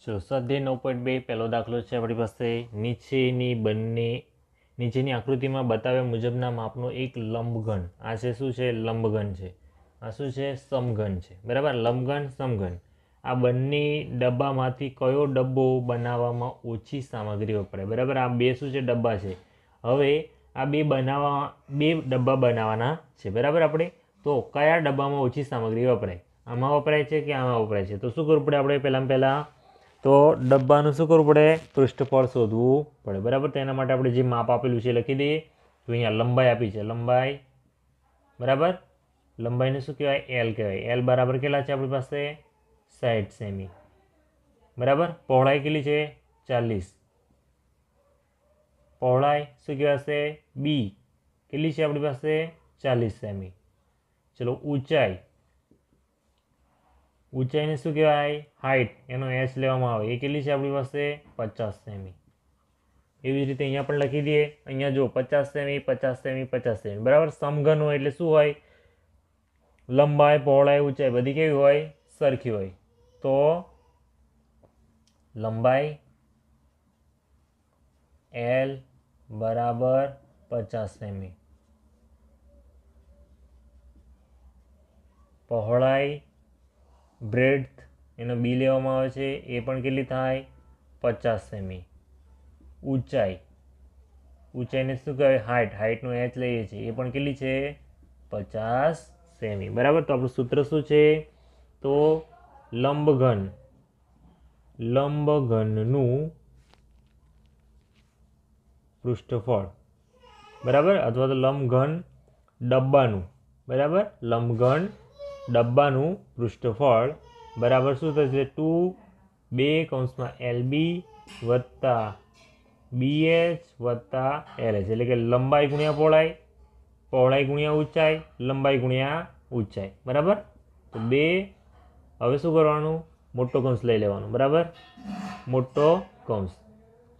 ચલો સ્વાધ્યાય 9.2 પહેલો દાખલો છે આપણી પાસે નીચેની આકૃતિમાં બતાવ્યા મુજબના માપનો એક લંબઘન. આ છે શું છે? લંબઘન છે. આ શું છે? સમઘન છે. બરાબર, લંબઘન સમઘન. આ બંને ડબ્બામાંથી કયો ડબ્બો બનાવવામાં ઓછી સામગ્રી વપરાય? બરાબર, આ બે શું છે? ડબ્બા છે. હવે આ બે ડબ્બા બનાવવાના છે. બરાબર, આપણે તો કયા ડબ્બામાં ઓછી સામગ્રી વપરાય? આમાં વપરાય છે કે આમાં વપરાય છે? તો શું કરવું પડે આપણે? પહેલાં તો ડબ્બાનું શું કરવું પડે? પૃષ્ઠફળ શોધવું પડે. બરાબર, તો એના માટે આપણે જે માપ આપેલું છે લખી દઈએ. તો અહીંયા લંબાઈ આપી છે, લંબાઈ. બરાબર, લંબાઈને શું કહેવાય? એલ કહેવાય. એલ બરાબર કેટલા છે આપણી પાસે? 60 સેમી. બરાબર, પહોળાઈ કેટલી છે? 40. પહોળાઈ શું કહેવાશે? બી કેટલી છે આપણી પાસે? 40 સેમી. ચલો ઊંચાઈને શું કહેવાય? હાઇટ, એનો એચ લેવામાં આવે, એ કેટલી છે આપણી પાસે? 50 સેમી. એવી જ રીતે અહીંયા પણ લખી દઈએ. અહીંયા જો 50 સેમી, 50 સેમી, 50 સેમી. બરાબર, સમઘન હોય એટલે શું હોય? લંબાઈ, પહોળાઈ, ઊંચાઈ બધી કેવી હોય? સરખી હોય. તો લંબાઈ એલ બરાબર 50 સેમી, પહોળાઈ બ્રેડથ એનો બી લેવામાં આવે છે, એ પણ કેટલી થાય? 50 સેમી. ઊંચાઈને શું કહેવાય? હાઇટનો એચ લઈએ છીએ, એ પણ કેટલી છે? 50 સેમી. બરાબર, તો આપણું સૂત્ર શું છે? તો લંબઘનનું પૃષ્ઠફળ, બરાબર, અથવા તો લંબઘન ડબ્બાનું, બરાબર, લંબઘન ડબ્બાનું પૃષ્ઠફળ બરાબર શું થશે? 2 LB વત્તા BH વત્તા LH, એટલે કે લંબાઈ ગુણ્યા પહોળાઈ, પહોળાઈ ગુણ્યા ઊંચાઈ, લંબાઈ ગુણ્યા ઊંચાઈ. બરાબર, તો 2. હવે શું કરવાનું? મોટો કૌંસ લઈ લેવાનો. બરાબર, મોટો કૌંસ.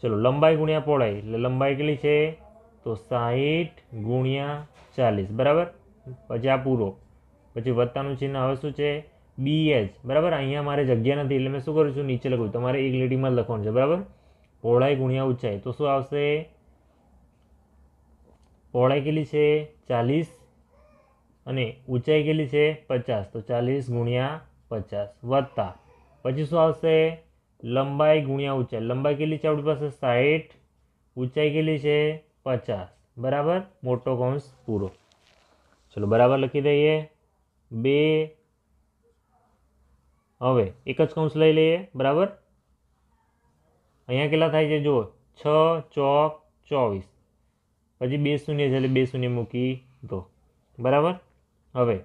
ચલો લંબાઈ ગુણ્યા પહોળાઈ, એટલે લંબાઈ કેટલી છે? તો 60 ગુણ્યા 40. બરાબર, પછી આ પૂરો, પછી વત્તાનું ચિહ્ન. હવે શું છે? BH. બરાબર, અહીંયા મારે જગ્યા નથી એટલે મેં શું કરું છું? નીચે લખું. તમારે એક લીટીમાં જ લખવાનું છે. બરાબર, પહોળાઈ ગુણ્યા ઊંચાઈ, તો શું આવશે? પહોળાઈ કેટલી છે? 40 અને ઊંચાઈ કેટલી છે? 50. તો 40 ગુણ્યા 50 વત્તા પછી શું આવશે? લંબાઈ ગુણ્યા ઊંચાઈ. લંબાઈ કેટલી છે આપણી પાસે? 60. ઊંચાઈ કેટલી છે? 50. બરાબર, મોટો કૌંસ પૂરો. ચલો બરાબર લખી દઈએ. 2. હવે એક જ કૌંસ લઈ લઈએ. બરાબર, અહીંયા કેટલા થાય છે? જુઓ, 6 ચોક 24, પછી 2 શૂન્ય છે એટલે 2 શૂન્ય મૂકી દો. બરાબર, હવે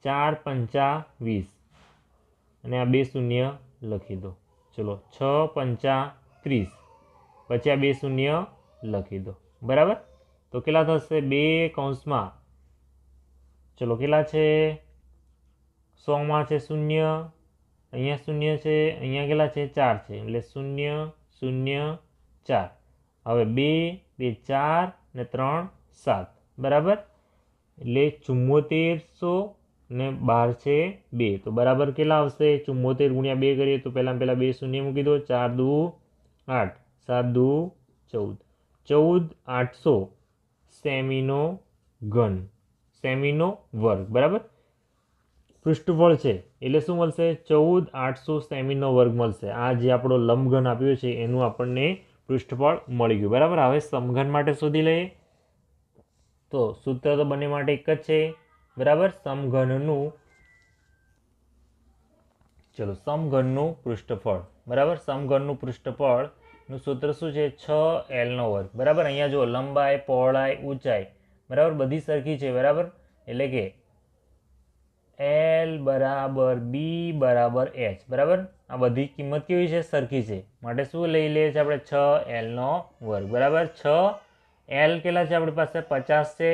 4 પંચા 20 અને આ 2 શૂન્ય લખી દો. ચલો 6 પંચા 30, પછી આ 2 શૂન્ય લખી દો. બરાબર, તો કેટલા થશે? 2 કૌંસમાં, ચલો કેટલા છે? 100માં છે શૂન્ય, અહીંયા શૂન્ય છે, અહીંયા કેટલા છે? 4 છે, એટલે 0 0 4. હવે 2 2 4 ને 3 7. બરાબર, એટલે 7400 ને 12 છે 2. તો બરાબર કેટલા આવશે? 74 ગુણ્યા 2 કરીએ તો પહેલાં 2 શૂન્ય મૂકી દો. 4 દુ 8, 7 દુ 14, 14800 સેમીનો ઘન, સેમીનો વર્ગ. બરાબર, પૃષ્ઠફળ છે એટલે શું મળશે? 14800 સેમીનો વર્ગ મળશે. આ જે આપણો લંબઘન આપ્યો છે એનું આપણને પૃષ્ઠફળ મળી ગયું. બરાબર, હવે સમઘન માટે શોધી લઈએ. તો સૂત્ર તો બંને માટે એક જ છે. બરાબર, સમઘનનું પૃષ્ઠફળ. બરાબર, સમઘનનું પૃષ્ઠફળનું સૂત્ર શું છે? 6L નો વર્ગ. બરાબર, અહીંયા જો લંબાઈ, પહોળાઈ, ઊંચાઈ બરાબર બધી સરખી છે. બરાબર, એટલે કે L બરાબર B બરાબર H. બરાબર, આ બધી કિંમત કેવી છે? સરખી છે. માટે શું લઈ લઈએ છીએ આપણે? 6L નો વર્ગ. બરાબર, 6L કેટલા છે આપણી પાસે? 50 છે,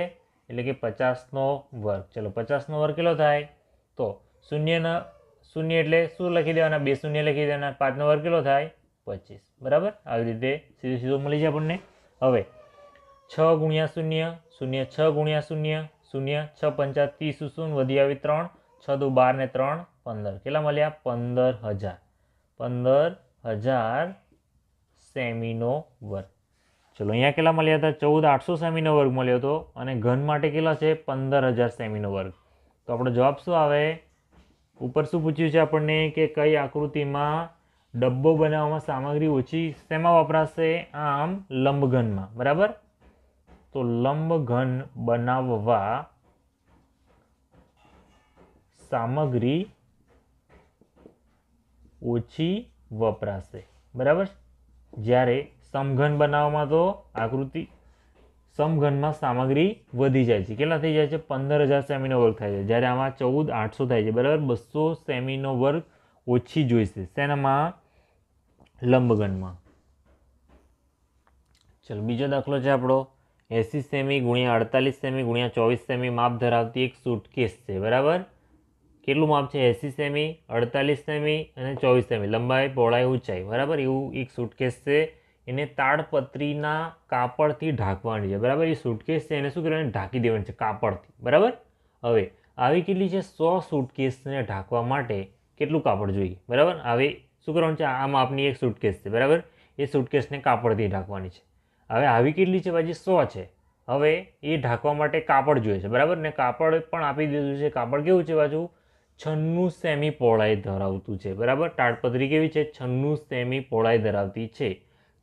એટલે કે 50નો વર્ગ. ચલો 50નો વર્ગ કેટલો થાય? તો શૂન્ય એટલે શું લખી દેવાના? 2 શૂન્ય લખી દેવાના. 5નો વર્ગ કેટલો થાય? 25. બરાબર, આવી રીતે સીધું મળી જાય આપણને. હવે 6 ગુણ્યા 0, 6 ગુણ્યા 0, 6 પંચા 30, શૂન્ય વધી આવી 3, 6 દુ 12 ને 3 15. કેટલા મળ્યા? 15000. 1000 સેમીનો વર્ગ. ચલો અહીંયા કેટલા મળ્યા હતા? 14800 સેમીનો વર્ગ મળ્યો હતો અને ઘન માટે કેટલા છે? 15000 સેમીનો વર્ગ. તો આપણો જવાબ શું આવે? ઉપર શું પૂછ્યું છે આપણને કે કઈ આકૃતિમાં ડબ્બો બનાવવામાં સામગ્રી ઓછી શેમાં વપરાશે? આમ લંબઘનમાં. બરાબર. તો લંબઘન બનાવવા સામગ્રી ઓછી વપરાશે. બરાબર. જ્યારે સમઘન બનાવવામાં તો આકૃતિ સમઘનમાં સામગ્રી વધી જાય છે. કેટલા થઈ જાય છે? 15000 સેમીનો વર્ગ થાય છે. જ્યારે આમાં 14800 થાય છે. બરાબર. 200 સેમીનો વર્ગ ઓછી જોઈશે. શેનામાં? લંબઘનમાં. ચલો બીજો દાખલો છે આપણો 80 સેમી ગુણ્યા 48 સેમી ગુણ્યા 24 સેમી માપ ધરાવતી એક સુટકેસ છે. બરાબર. કેટલું માપ છે? 80 સેમી, 48 સેમી અને 24 સેમી લંબાઈ, પહોળાઈ, ઊંચાઈ. બરાબર. એવું એક સુટકેસ છે. એને તાડપત્રીના કાપડથી ઢાંકવાની છે. બરાબર. એ સુટકેસ છે એને શું કરવાનું? ઢાંકી દેવાની છે કાપડથી. બરાબર. હવે આવી કેટલી છે? 100 સુટકેસને ઢાંકવા માટે કેટલું કાપડ જોઈએ? બરાબર. હવે શું કરવાનું છે? આ માપની એક સુટકેસ છે. બરાબર. એ સુટકેસને કાપડથી ઢાંકવાની છે. હવે આવી કેટલી છે? બાજી 100 છે. હવે એ ઢાંકવા માટે કાપડ જોઈએ છે. બરાબર. ને કાપડ પણ આપી દીધું છે. કાપડ કેવું છે? બાજુ 96 સેમી પહોળાઈ ધરાવતું છે. બરાબર. તાડપત્રી કેવી છે? 96 સેમી પહોળાઈ ધરાવતી છે.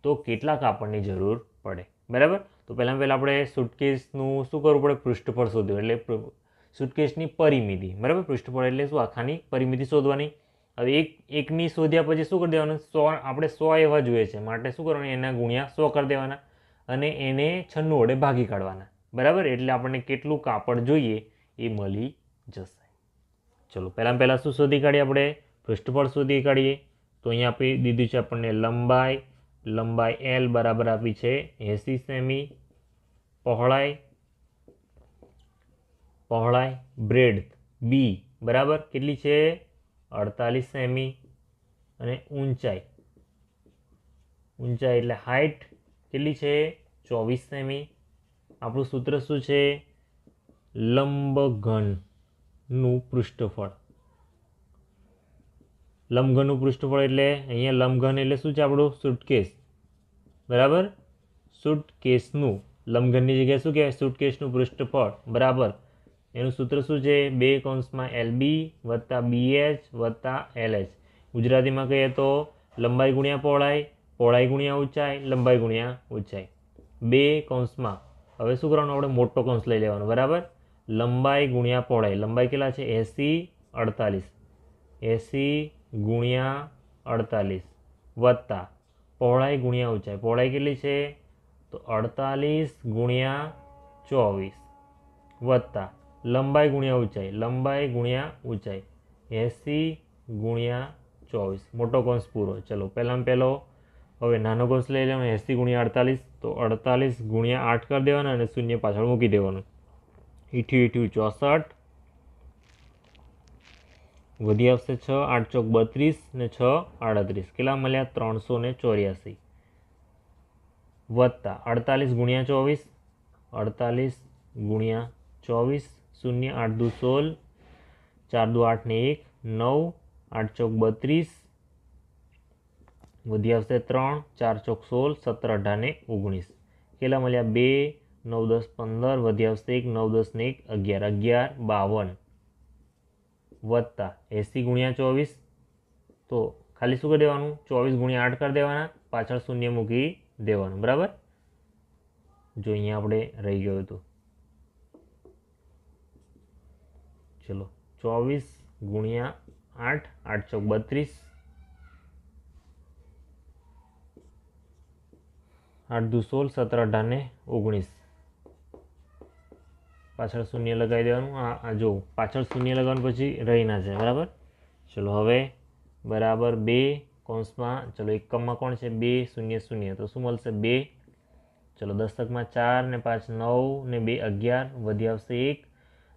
તો કેટલા કાપડની જરૂર પડે? બરાબર. તો પહેલાં આપણે સુટકેસનું શું કરવું પડે? પૃષ્ઠફળ શોધવું. એટલે સુટકેસની પરિમિતિ. બરાબર. પૃષ્ઠફળ એટલે શું? આખાની પરિમિતિ શોધવાની. હવે એકની શોધ્યા પછી શું કરી દેવાનું? 100 આપણે 100 એવા જોઈએ છે માટે શું કરવાનું? એના ગુણ્યા 100 કરી દેવાના અને એને 96 વડે ભાગી કાઢવાના. બરાબર. એટલે આપણને કેટલું કાપડ જોઈએ એ મળી જશે. ચલો પહેલાં શું શોધી કાઢીએ? આપણે પૃષ્ઠફળ શોધી કાઢીએ. તો અહીંયા આપી દીધું છે આપણને લંબાઈ L બરાબર આપી છે 80 સેમી, પહોળાઈ બ્રેડ B બરાબર કેટલી છે? 48 સેમી અને ઊંચાઈ એટલે હાઇટ કેટલી છે? 24 સેમી. આપણું સૂત્ર શું છે? લંબઘનનું પૃષ્ઠફળ. લંબઘનનું પૃષ્ઠફળ એટલે અહીંયા લંબઘન એટલે શું છે? આપણું સુટકેસ. બરાબર. સુટકેસનું લંબઘનની જગ્યાએ શું કહેવાય? સુટકેસનું પૃષ્ઠફળ બરાબર એનું સૂત્ર શું છે? 2 કૌંસમાં LB વત્તા BH વત્તા LH. ગુજરાતીમાં કહીએ તો લંબાઈ ગુણ્યા પહોળાઈ, પહોળાઈ ગુણ્યા ઊંચાઈ, લંબાઈ ગુણ્યા ઊંચાઈ. 2 કૌંસમાં હવે શું કરવાનું? આપણે મોટો કૌંસ લઈ લેવાનો. બરાબર. લંબાઈ ગુણ્યા પહોળાઈ. લંબાઈ કેટલા છે? 80 ગુણ્યા 48 વત્તા પહોળાઈ ગુણ્યા ઊંચાઈ. પહોળાઈ કેટલી છે? તો 48 ગુણ્યા 24 વત્તા લંબાઈ ગુણ્યા ઊંચાઈ. લંબાઈ ગુણ્યા ઊંચાઈ 80 ગુણ્યા 24. મોટો કૌંસ પૂરો. ચલો પહેલો હવે નાનો કૌંસ લઈ લેવાનો. 80 ગુણ્યા 48 તો 48 ગુણ્યા 8 કરી દેવાના અને શૂન્ય પાછળ મૂકી દેવાનું. 64 વધી આવશે 6, 8 ચોક 32 ને 6 38. કેટલા મળ્યા? 384 વત્તા 48 ગુણ્યા 24, 48 ગુણ્યા 24 શૂન્ય 8 દુ 16, 4 દુ 8 ને 1 9, 8 ચોક 32 વધી આવશે 3, 4 ચોક 16, 17 18 ને 19. કેટલા મળ્યા? 2 9 10 15 વધી આવશે 1 9 10 ને 1 11 52 વત્તા 80 ગુણ્યા 24 તો ખાલી શું કરી દેવાનું? 24 ગુણ્યા 8 કરી દેવાના, પાછળ શૂન્ય મૂકી દેવાનું. બરાબર. જો અહીંયા આપણે રહી ગયું હતું. ચલો 24 ગુણ્યા 8, 8 ચોક 32, 8 દુ 16, 17 18 ને 19. પાછળ શૂન્ય લગાવી દેવાનું. આ જો પાછળ શૂન્ય લગાવવાનું પછી રહીના છે. બરાબર. ચલો હવે બરાબર 2 કૌંસમાં ચલો એકમમાં કોણ છે? 2 0 0 તો શું મળશે? 2. ચલો દશકમાં 4 ને 5 9 ને 2 11 વધી આવશે 1,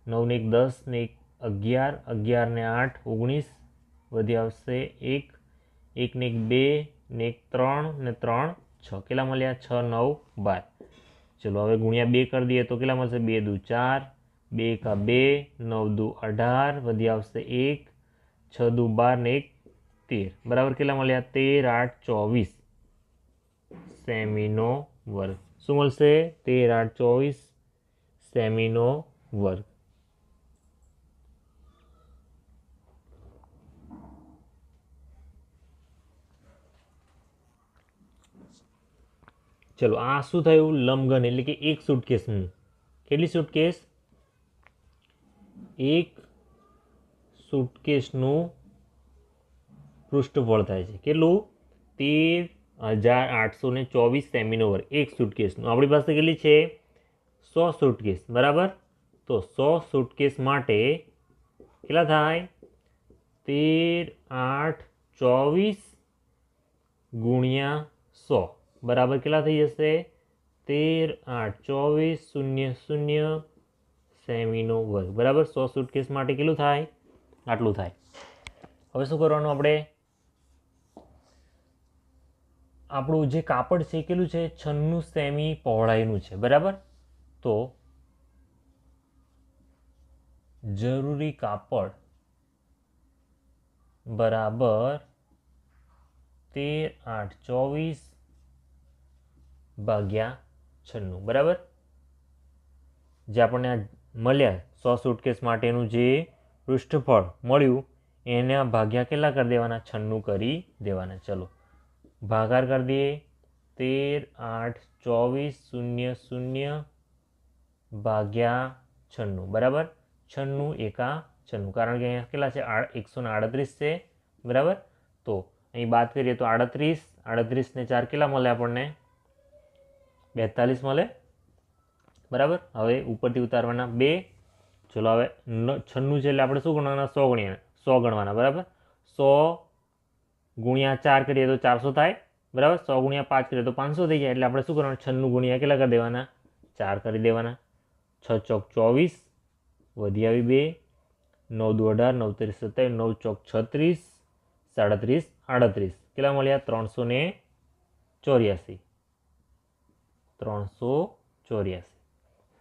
9 ને 1 10 ને 1 11, 11 ને 8 19 વધી આવશે 1, 1 ને 1 2 ને 1 3 ને 3 6. કેટલા મળ્યા? 6 9 12. ચલો હવે ગુણ્યા 2 કરી દઈએ તો કેટલા મળશે? 2 દુ 4, 2 એકા 2, 9 દુ 18 વધી આવશે 1, 6 દુ 12 ને 1 13 બરાબર કેટલા મળ્યા? 13 8 24 સેમીનો વર્ગ. શું મળશે? 13 8 24 સેમીનો વર્ગ. ચલો આ શું થયું? લંબઘન એટલે કે એક સુટકેસનું. કેટલી સુટકેસ? એક સુટકેસનું પૃષ્ઠફળ થાય છે. કેટલું? 13,824 સેમીનો વર્ગ એક સુટકેસનું. આપણી પાસે કેટલી છે? 100 સુટકેસ બરાબર. તો 100 સુટકેસ માટે કેટલા થાય? 13 8 24 ગુણ્યા 100 બરાબર કેટલા થઈ જશે? 13 8 24 0 0 સેમીનો વર્ગ બરાબર. 100 સુટકેસ માટે કેટલું થાય? આટલું થાય. હવે શું કરવાનું આપણે? આપણું જે કાપડ છે કેટલું છે? 96 સેમી પહોળાઈનું છે બરાબર. તો જરૂરી કાપડ બરાબર 13 8 24 ભાગ્યા 96 બરાબર. જે આપણને આ મળ્યા 100 સુટકેસ માટેનું જે પૃષ્ઠફળ મળ્યું એના ભાગ્યા કેટલા કરી દેવાના? 96 કરી દેવાના. ચલો ભાગાકાર કરી દઈએ. 13 8 24 0 0 ભાગ્યા 96 બરાબર. 96 એકા 96 કારણ કે અહીંયા કેટલા છે? 138 છે બરાબર. તો અહીં બાદ કરીએ તો 38 ને 4 કેટલા મળે આપણને? 42 મળે બરાબર. હવે ઉપરથી ઉતારવાના 2. ચલો હવે 96 છે એટલે આપણે શું ગણવાના? 100 ગણવાના બરાબર. 100 ગુણ્યા 4 કરીએ તો 400 થાય બરાબર. 100 ગુણ્યા 5 કરીએ તો 500 થઈ જાય. એટલે આપણે શું કરવાનું? 96 ગુણ્યા કેટલા કરી દેવાના? 4 કરી દેવાના. 6 ચોક 24 વધી આવી 2 9 દુ 18 9 તેરી 27 9 ચોક 36 37 38 કેટલા મળ્યા? 384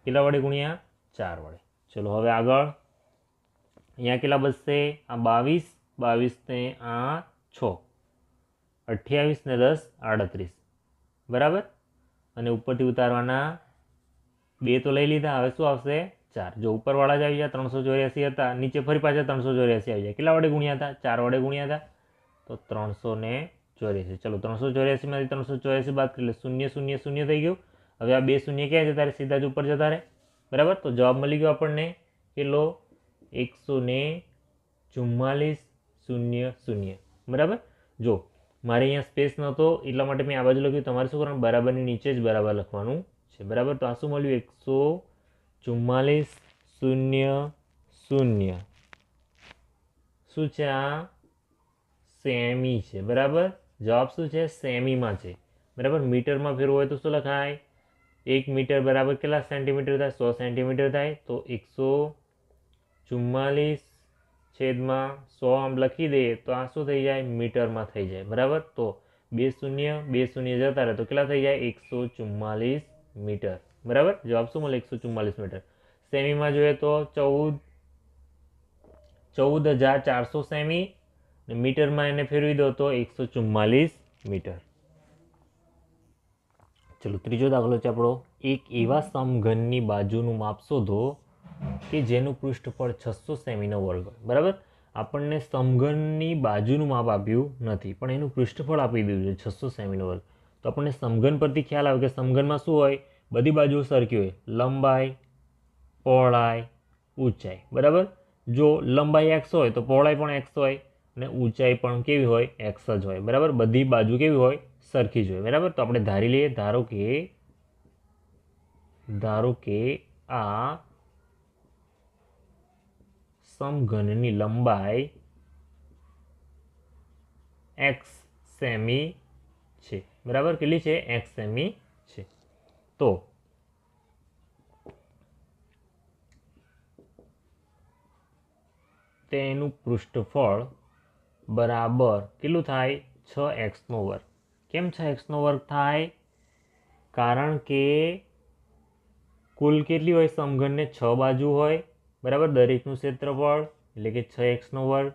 કેટલા વડે ગુણ્યા? 4 વડે. ચલો હવે આગળ અહીંયા કેટલા બચશે? આ 22 ને આ 6 28 ને 10 38 બરાબર. અને ઉપરથી ઉતારવાના 2 તો લઈ લીધા. હવે શું આવશે? 4. જો ઉપરવાળા જ આવી જાય 384 હતા, નીચે ફરી પાછા 384 આવી જાય. કેટલા વડે ગુણ્યા હતા? 4 વડે ગુણ્યા હતા. તો 384. ચલો 384 માંથી 384 બાદ કરી એટલે 0 0 0 થઈ ગયું. હવે આ 2 શૂન્ય ક્યાં જતા રહે? સીધા જ ઉપર જતા રહે બરાબર. તો જવાબ મળી ગયો આપણને કેટલો? 144 0 0 બરાબર. જો મારે અહીંયા સ્પેસ નહોતો એટલા માટે મેં આ બાજુ લખ્યું. તમારે શું કરવાનું? બરાબરની નીચે જ બરાબર લખવાનું છે બરાબર. તો આ શું મળ્યું? 144 0 0 શું છે? આ સેમી છે બરાબર. જવાબ શું છે? સેમીમાં છે બરાબર. મીટરમાં ફેરવું હોય તો શું લખાય? 1 મીટર બરાબર કેટલા સેન્ટીમીટર થાય? 100 સેન્ટીમીટર થાય. તો 144 છેદમાં 100 આમ લખી દઈએ તો આ શું થઈ જાય? મીટરમાં થઈ જાય બરાબર. તો 2 શૂન્ય જતા રહે તો કેટલા થઈ જાય? 144 મીટર બરાબર. જવાબ શું મળે? 144 મીટર. સેમીમાં જોઈએ તો 14,400 સેમી. મીટરમાં એને ફેરવી દો તો 144 મીટર. ચલો ત્રીજો દાખલો છે આપણો. એક એવા સમઘનની બાજુનું માપ શોધો કે જેનું પૃષ્ઠફળ 600 સેમીનો વર્ગ બરાબર. આપણને સમઘનની બાજુનું માપ આપ્યું નથી પણ એનું પૃષ્ઠફળ આપી દીધું છે 600 સેમીનો વર્ગ. તો આપણને સમઘન પરથી ખ્યાલ આવે કે સમઘનમાં શું હોય? બધી બાજુઓ સરખી હોય. લંબાઈ, પહોળાઈ, ઊંચાઈ બરાબર. જો લંબાઈ x હોય તો પહોળાઈ પણ x હોય અને ઊંચાઈ પણ કેવી હોય? x જ હોય બરાબર. બધી બાજુ કેવી હોય? સરખી જ હોય બરાબર. તો આપણે ધારી લઈએ. ધારો કે આ સમઘનની લંબાઈ x સેમી છે બરાબર. કેટલી છે? x સેમી છે. તો તેનું પૃષ્ઠફળ બરાબર કેટલું થાય? 6x નો વર્ગ. કેમ 6x નો વર્ગ થાય? કારણ કે કુલ કેટલી હોય? સમઘનને 6 બાજુ હોય બરાબર. દરેકનું ક્ષેત્રફળ એટલે કે 6x નો વર્ગ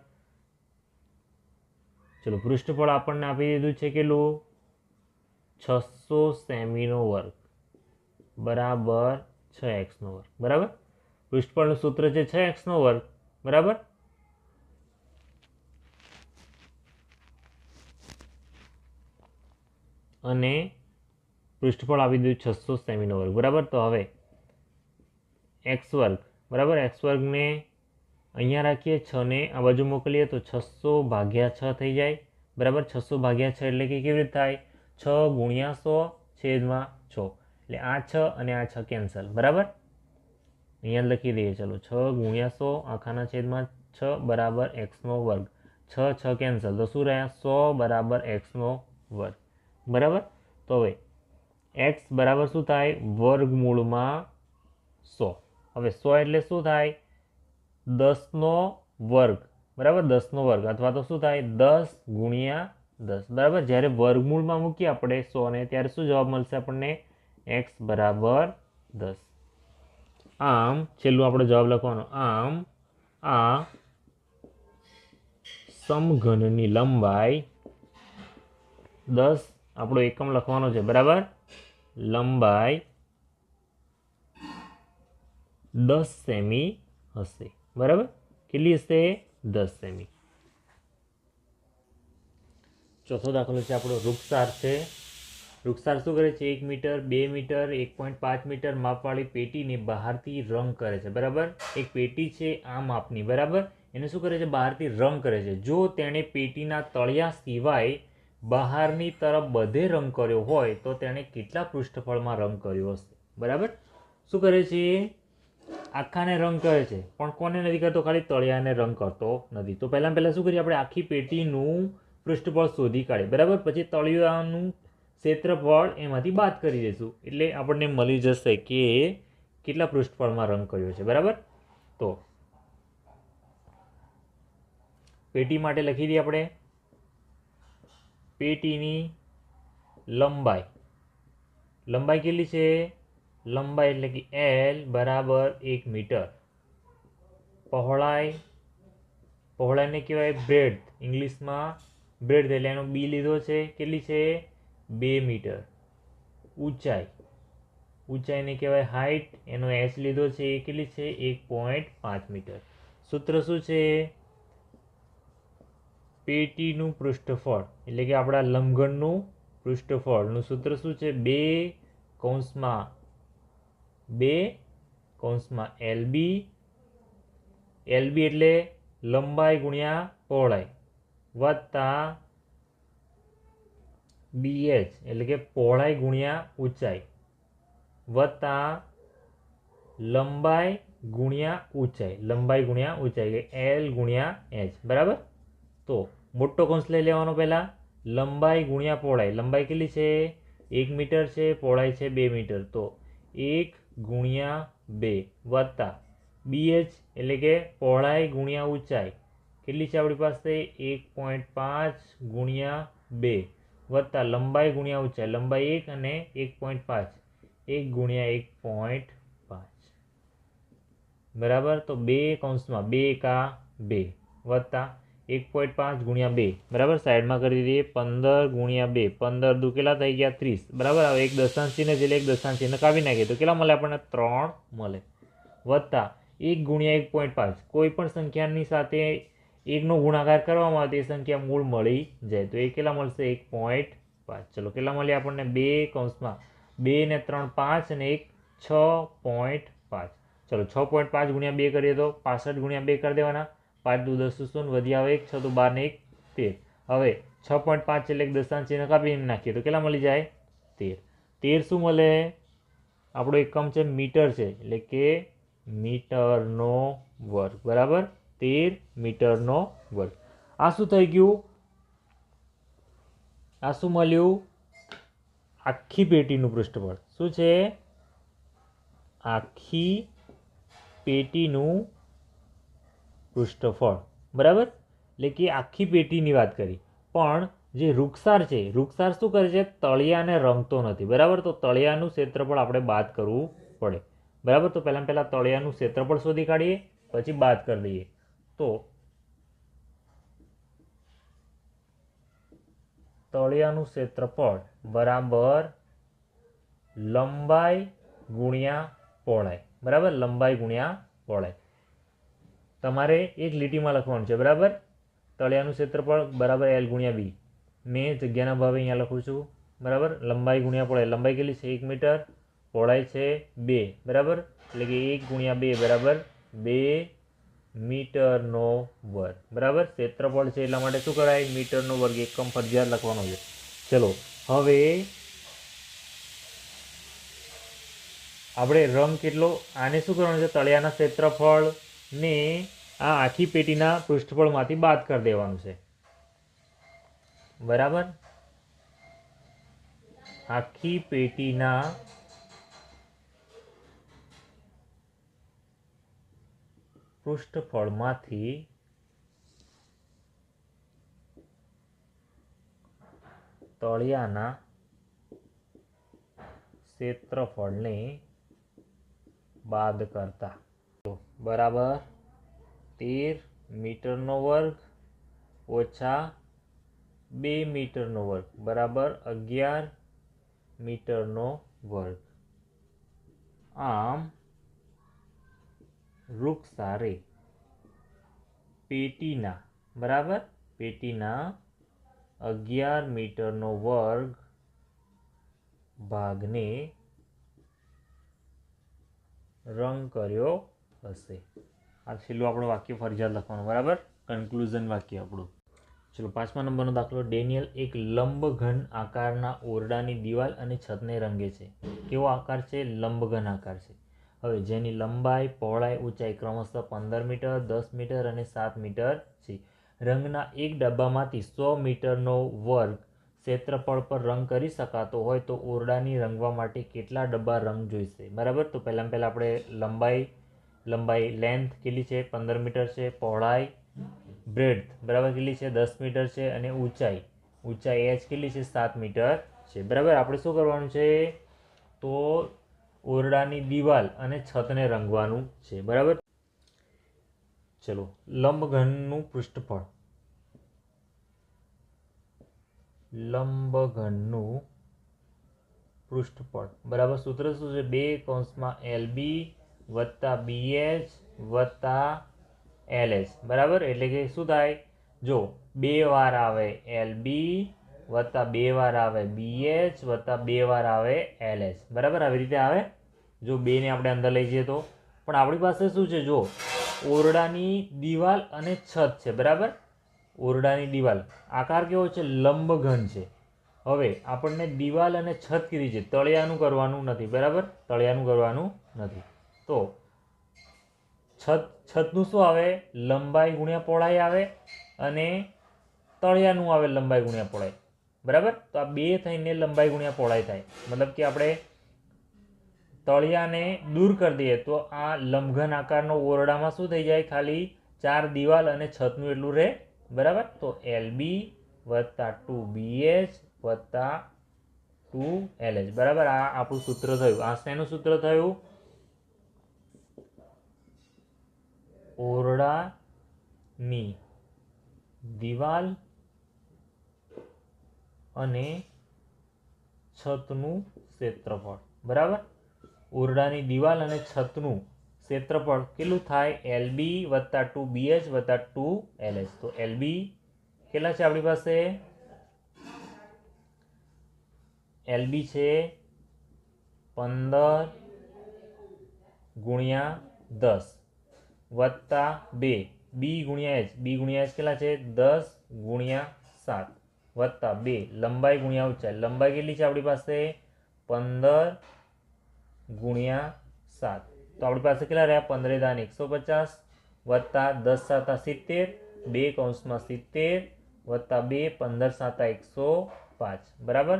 ચલો પૃષ્ઠફળ આપણને આપી દીધું છે કેટલું 600 સેમીનો વર્ગ બરાબર 6x નો વર્ગ બરાબર. પૃષ્ઠફળનું સૂત્ર છે 6x નો વર્ગ બરાબર. અને પૃષ્ઠફળ આપી દીધું 600 સેમીનો વર્ગ બરાબર. તો હવે x વર્ગ બરાબર, x વર્ગને અહીંયા રાખીએ, 6 ને આ બાજુ મોકલીએ તો 600 ભાગ્યા 6 થઈ જાય બરાબર. 600 ભાગ્યા 6 એટલે કે કેવી રીતે થાય 6 ગુણ્યા 100 છેદમાં 6 એટલે આ 6 અને આ 6 કેન્સલ બરાબર. અહીંયા લખી દઈએ ચલો 6 ગુણ્યા 100 આખાના છેદમાં 6 બરાબર x નો વર્ગ. 6 6 કેન્સલ તો શું રહ્યા 100 બરાબર x નો વર્ગ બરાબર. તો હવે x બરાબર શું થાય વર્ગમૂળમાં 100. હવે 100 એટલે શું થાય 10 નો વર્ગ બરાબર. 10 નો વર્ગ અથવા તો શું થાય 10 ગુણ્યા 10 બરાબર. જ્યારે વર્ગમૂળમાં મૂકીએ આપણે 100 ને ત્યારે શું જવાબ મળશે આપણને x બરાબર 10. આમ છેલ્લું આપણે જવાબ લખવાનો. આમ આ સમઘનની લંબાઈ 10 આપણો એકમ લખવાનો છે બરાબર. લંબાઈ 10 સેમી હશે બરાબર. કેટલી હશે 10 સેમી. ચોથો દાખલો છે આપણો વૃક્ષાર છે. વૃક્ષાર શું કરે છે 1 મીટર 2 મીટર 1.5 મીટર માપવાળી પેટીને બહારથી રંગ કરે છે બરાબર. એક પેટી છે આ માપની બરાબર. એને શું કરે છે બહારથી રંગ કરે છે. જો તેણે પેટીના તળિયા સિવાય બહારની તરફ બધે રંગ કર્યો હોય તો તેણે કેટલા પૃષ્ઠફળમાં રંગ કર્યો હશે બરાબર. શું કરે છે આખાને રંગ કરે છે પણ કોને નથી કરતો ખાલી તળિયાને રંગ કરતો નથી. તો પહેલાં શું કરીએ આપણે આખી પેટીનું પૃષ્ઠફળ શોધી કાઢીએ બરાબર. પછી તળિયાનું ક્ષેત્રફળ એમાંથી બાદ કરી દઈશું એટલે આપણને મળી જશે કે કેટલા પૃષ્ઠફળમાં રંગ કર્યો છે બરાબર. તો પેટી માટે લખી દઈએ આપણે પેટીની લંબાઈ કેટલી છે લંબાઈ એટલે કે L બરાબર 1 મીટર. પહોળાઈને કહેવાય બ્રેડથ, ઇંગ્લિશમાં બ્રેડથ એટલે એનો બી લીધો છે કેટલી છે 2 મીટર. ઊંચાઈને કહેવાય હાઇટ, એનો h લીધો છે એ કેટલી છે 1.5 મીટર. સૂત્ર શું છે પેટીનું પૃષ્ઠફળ એટલે કે આપણા લંબઘનનું પૃષ્ઠફળનું સૂત્ર શું છે 2 કૌંસમાં LB એટલે લંબાઈ ગુણ્યા પહોળાઈ વત્તા BH એટલે કે પહોળાઈ ગુણ્યા ઊંચાઈ વત્તા લંબાઈ ગુણ્યા ઊંચાઈ L ગુણ્યા H બરાબર. તો મોટો કૌંસ લઈ લેવાનો પહેલા લંબાઈ ગુણ્યા પહોળાઈ. લંબાઈ કેટલી છે 1 મીટર છે, પહોળાઈ છે 2 મીટર. તો 1 ગુણ્યા 2 વત્તા BH એટલે કે પહોળાઈ ગુણ્યા ઊંચાઈ કેટલી છે આપણી પાસે 1.5 ગુણ્યા 2 વત્તા લંબાઈ ગુણ્યા ઊંચાઈ લંબાઈ 1 અને 1.5 1 ગુણ્યા 1.5 બરાબર. તો 2 કૌંસમાં 2 એકા 2 વત્તા 1.5 ગુણ્યા 2 બરાબર. સાઈડમાં કરી દઈએ 15 ગુણ્યા 2 15 દુ કેટલા થઈ ગયા 30 બરાબર. હવે એક દશાંશ ચિહ્ન એટલે એક દશાંશ ચિહ્ન કાપી નાખીએ તો કેટલા મળે આપણને 3 મળે વત્તા 1 ગુણ્યા 1.5 કોઈ પણ સંખ્યાની સાથે 1નો ગુણાકાર કરવામાં આવે તો એ સંખ્યા મૂળ મળી જાય તો એ કેટલા મળશે 1.5. ચલો કેટલા મળ્યા આપણને 2 કૌંસમાં 2 ને 3 5 અને 1 6.5. ચલો 6.5 ગુણ્યા 2 કરીએ તો 65 ગુણ્યા 2 કરી દેવાના 5 દુ 10 શૂન્ય વધી આવે 1 6 દુ 12 ને 1 13. હવે 6.5 એટલે એક દશાંશ ચિહ્ન કાપી નાખીએ તો કેટલા મળી જાય 13 શું મળે આપણો એકમ છે મીટર છે એટલે કે મીટરનો વર્ગ બરાબર. 13 મીટરનો વર્ગ. આ શું થઈ ગયું આ શું મળ્યું આખી પેટીનું પૃષ્ઠફળ શું છે આખી પેટીનું પૃષ્ઠફળ બરાબર. એટલે કે આખી પેટીની વાત કરી. પણ જે વૃક્ષાર છે વૃક્ષાર શું કરે છે તળિયાને રંગતો નથી બરાબર. તો તળિયાનું ક્ષેત્રફળ આપણે બાદ કરવું પડે બરાબર. તો પહેલાં તળિયાનું ક્ષેત્રફળ શોધી કાઢીએ પછી બાદ કરી દઈએ. તો તળિયાનું ક્ષેત્રફળ બરાબર લંબાઈ ગુણ્યા પહોળાઈ, બરાબર, લંબાઈ ગુણ્યા પહોળાઈ. તમારે એક લીટીમાં લખવાનું છે, બરાબર. તળિયાનું ક્ષેત્રફળ બરાબર એલ ગુણ્યા બી. મેં જગ્યાના ભાવે અહીંયા લખું છું, બરાબર. લંબાઈ ગુણ્યા પહોળાઈ, લંબાઈ કેટલી છે 1 મીટર, પહોળાઈ છે 2, બરાબર. એટલે કે 1 ગુણ્યા 2 બરાબર 2 મીટરનો વર્ગ, બરાબર. ક્ષેત્રફળ છે એટલા માટે શું કરાય, મીટરનો વર્ગ એકમ ફરજિયાત લખવાનો છે. ચલો હવે આપણે રંગ કેટલો, આને શું કરવાનું છે, તળિયાના ક્ષેત્રફળને આ આખી પેટીના પૃષ્ઠફળમાંથી બાદ કરી દેવાનું છે, બરાબર. આખી પેટીના પૃષ્ઠફળમાંથી તળિયાના ક્ષેત્રફળને બાદ કરતા બરાબર 13 મીટરનો વર્ગ ઓછા 2 મીટરનો વર્ગ બરાબર 11 મીટરનો વર્ગ. આમ વૃક્ષારે પેટીના, બરાબર, પેટીના 11 મીટરનો વર્ગ ભાગને રંગ કર્યો હશે. આ છેલ્લું આપણું વાક્ય ફરજિયાત લખવાનું, બરાબર, કન્ક્લુઝન વાક્ય આપણું. ચલો 5મા નંબરનો દાખલો. ડેનિયલ એક લંબઘન આકારના ઓરડાની દિવાલ અને છતને રંગે છે. કેવો આકાર છે, લંબઘન આકાર છે. હવે જેની લંબાઈ પહોળાઈ ઊંચાઈ ક્રમશઃ 15 મીટર 10 મીટર અને 7 મીટર છે. રંગના એક ડબ્બામાંથી 100 મીટરનો વર્ગ ક્ષેત્રફળ પર રંગ કરી શકાતો હોય તો ઓરડાની રંગવા માટે કેટલા ડબ્બા રંગ જોઈશે, બરાબર. તો પહેલાં આપણે લંબાઈ લેન્થ કેટલી છે 15 મીટર છે, પહોળાઈ બ્રેડથ બરાબર કેટલી છે 10 મીટર છે અને ઊંચાઈ એચ કેટલી છે 7 મીટર છે, બરાબર. આપણે શું કરવાનું છે, તો ઓરડાની દિવાલ અને છતને રંગવાનું છે, બરાબર. ચલો લંબઘનનું પૃષ્ઠફળ, બરાબર. સૂત્ર શું છે, 2 LB વત્તા BH વત્તા LH, બરાબર. એટલે કે શું થાય, જો 2 વાર આવે LB વત્તા 2 વાર આવે BH વત્તા 2 વાર આવે LH, બરાબર. આવી રીતે આવે. જો 2 ને આપણે અંદર લઈ જઈએ તો, પણ આપણી પાસે શું છે, જો ઓરડાની દિવાલ અને છત છે, બરાબર. ઓરડાની દિવાલ આકાર કેવો છે, લંબઘન છે. હવે આપણને દિવાલ અને છત કીધી છે, તળિયાનું કરવાનું નથી, બરાબર, તળિયાનું કરવાનું નથી. તો છતનું શું આવે, લંબાઈ ગુણ્યા પહોળાઈ આવે અને તળિયાનું આવે લંબાઈ ગુણ્યા પહોળાઈ, બરાબર. તો આ બે થઈને લંબાઈ ગુણ્યા પહોળાઈ થાય. મતલબ કે આપણે તળિયાને દૂર કરી દઈએ તો આ લંબઘન આકારનો ઓરડામાં શું થઈ જાય, ખાલી 4 દિવાલ અને છતનું એટલું રહે, બરાબર. તો LB વત્તા 2BH વત્તા 2LH, બરાબર. આ આપણું સૂત્ર થયું. આ શેનું સૂત્ર થયું, ઓરડાની દિવાલ અને છતનું ક્ષેત્રફળ, બરાબર. ઓરડાની દિવાલ અને છતનું ક્ષેત્રફળ કેટલું થાય, LB વત્તા 2BH વત્તા 2LH. તો LB કેટલા છે આપણી પાસે, LB છે 15 ગુણ્યા 10 વત્તા 2 B ગુણ્યા H કેટલા છે 10 ગુણ્યા 7 વત્તા 2 લંબાઈ ગુણ્યા ઊંચાઈ, લંબાઈ કેટલી છે આપણી પાસે 15 ગુણ્યા 7. તો આપણી પાસે કેટલા રહ્યા, 15 દાન 150 વત્તા 10 સાતા 70, 2 કૌંસમાં 70 વત્તા 2 15 સાતા 105, બરાબર.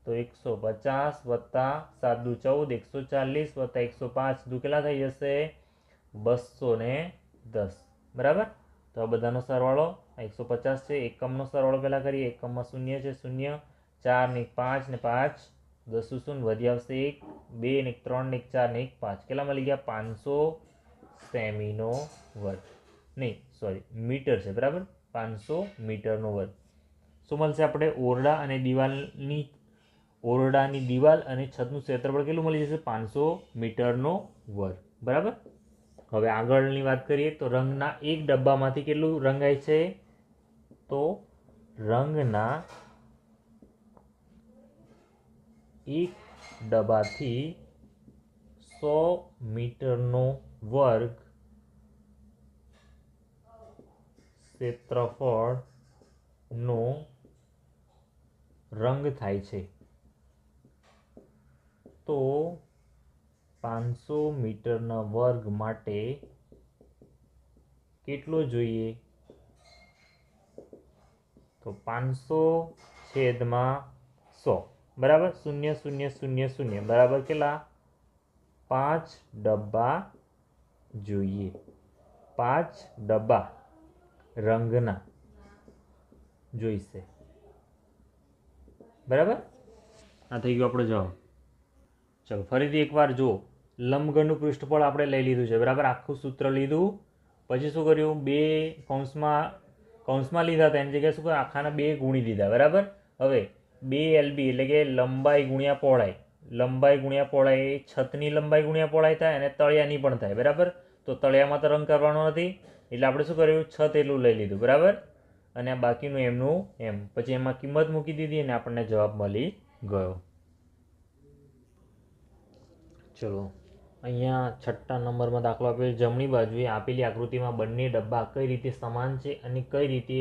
તો 150 વત્તા 7 દુ 14, 140 વત્તા 105 દુ કેટલા થઈ જશે 210, બરાબર. તો આ બધાનો સરવાળો 150 છે. એકમનો સરવાળો પહેલાં કરીએ. એકમમાં 0 છે 0, 4 ને 5 ને 5 10 0 વધી આવશે 1, 2 ને 3 ને 4 ને 5 કેટલા મળી ગયા 500 સેમીનો વર્ગ, નહીં સોરી મીટર છે, બરાબર. 500 મીટરનો વર્ગ. શું મળશે આપણે? ઓરડાની દિવાલ અને છતનું ક્ષેત્રફળ કેટલું મળી જશે? 500 મીટરનો વર્ગ. બરાબર. હવે આગળની વાત કરીએ તો રંગના એક ડબ્બામાંથી કેટલું રંગાય છે? તો રંગના એક ડબ્બાથી 100 મીટરનો વર્ગ ક્ષેત્રફળનો રંગ થાય છે. તો 500 મીટરના વર્ગ માટે કેટલો જોઈએ? તો 500/100 બરાબર 0,0,0,0 બરાબર કેટલા? 5 ડબ્બા જોઈએ. 5 ડબ્બા રંગના જોઈશે. બરાબર. આ થઈ ગયો આપણો જવાબ. ચલો ફરીથી એકવાર જુઓ. લંબઘનનું પૃષ્ઠફળ આપણે લઈ લીધું છે. બરાબર. આખું સૂત્ર લીધું. પછી શું કર્યું? બે કૌંસમાં લીધા હતા એની જગ્યાએ શું કર્યું? આખાના 2 ગુણી દીધા. બરાબર. હવે 2 LB એટલે કે લંબાઈ ગુણ્યા પહોળાઈ. લંબાઈ ગુણ્યા પહોળાઈ એ છતની લંબાઈ ગુણ્યા પહોળાઈ થાય અને તળિયાની પણ થાય. બરાબર. તો તળિયામાં તો રંગ કરવાનો નથી એટલે આપણે શું કર્યું? છત એટલું લઈ લીધું. બરાબર. અને આ બાકીનું એમનું એમ. પછી એમાં કિંમત મૂકી દીધી અને આપણને જવાબ મળી ગયો. ચલો અહીંયા 6 નંબરમાં દાખલો આપેલો. જમણી બાજુએ આપેલી આકૃતિમાં બંને ડબ્બા કઈ રીતે સમાન છે અને કઈ રીતે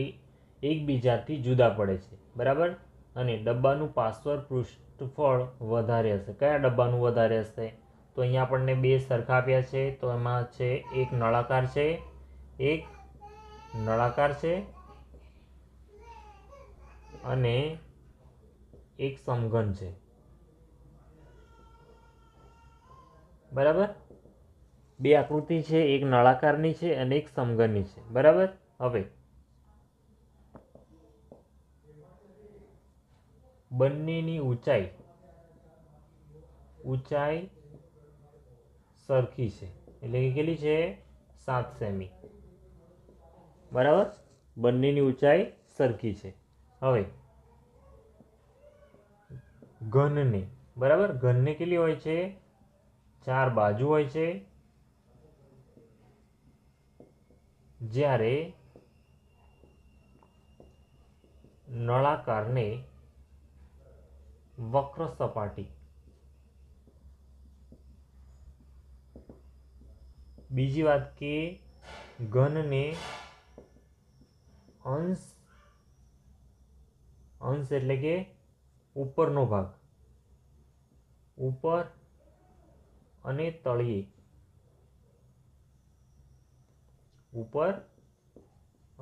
એકબીજાથી જુદા પડે છે? બરાબર. અને ડબ્બાનું પાર્શ્વ પૃષ્ઠફળ વધારે હશે. કયા ડબ્બાનું વધારે હશે? તો અહીંયા આપણને 2 સરખા આપ્યા છે. તો એમાં છે એક નળાકાર છે, એક નળાકાર છે અને એક સમઘન છે. બરાબર. 2 આકૃતિ છે, એક નળાકારની છે અને એક સમઘનની છે. બરાબર. હવે બંનેની ઊંચાઈ સરખી છે એટલે કે કેટલી છે? 7 સેમી. બરાબર. બંનેની ઊંચાઈ સરખી છે. હવે ઘનને બરાબર ઘનને કેટલી હોય છે? 4 બાજુ હોય છે. જ્યારે નળાકારને વક્ર સપાટી. બીજી વાત કે ઘનને અંશ એટલે કે ઉપરનો ભાગ, ઉપર અને તળિયે, ઉપર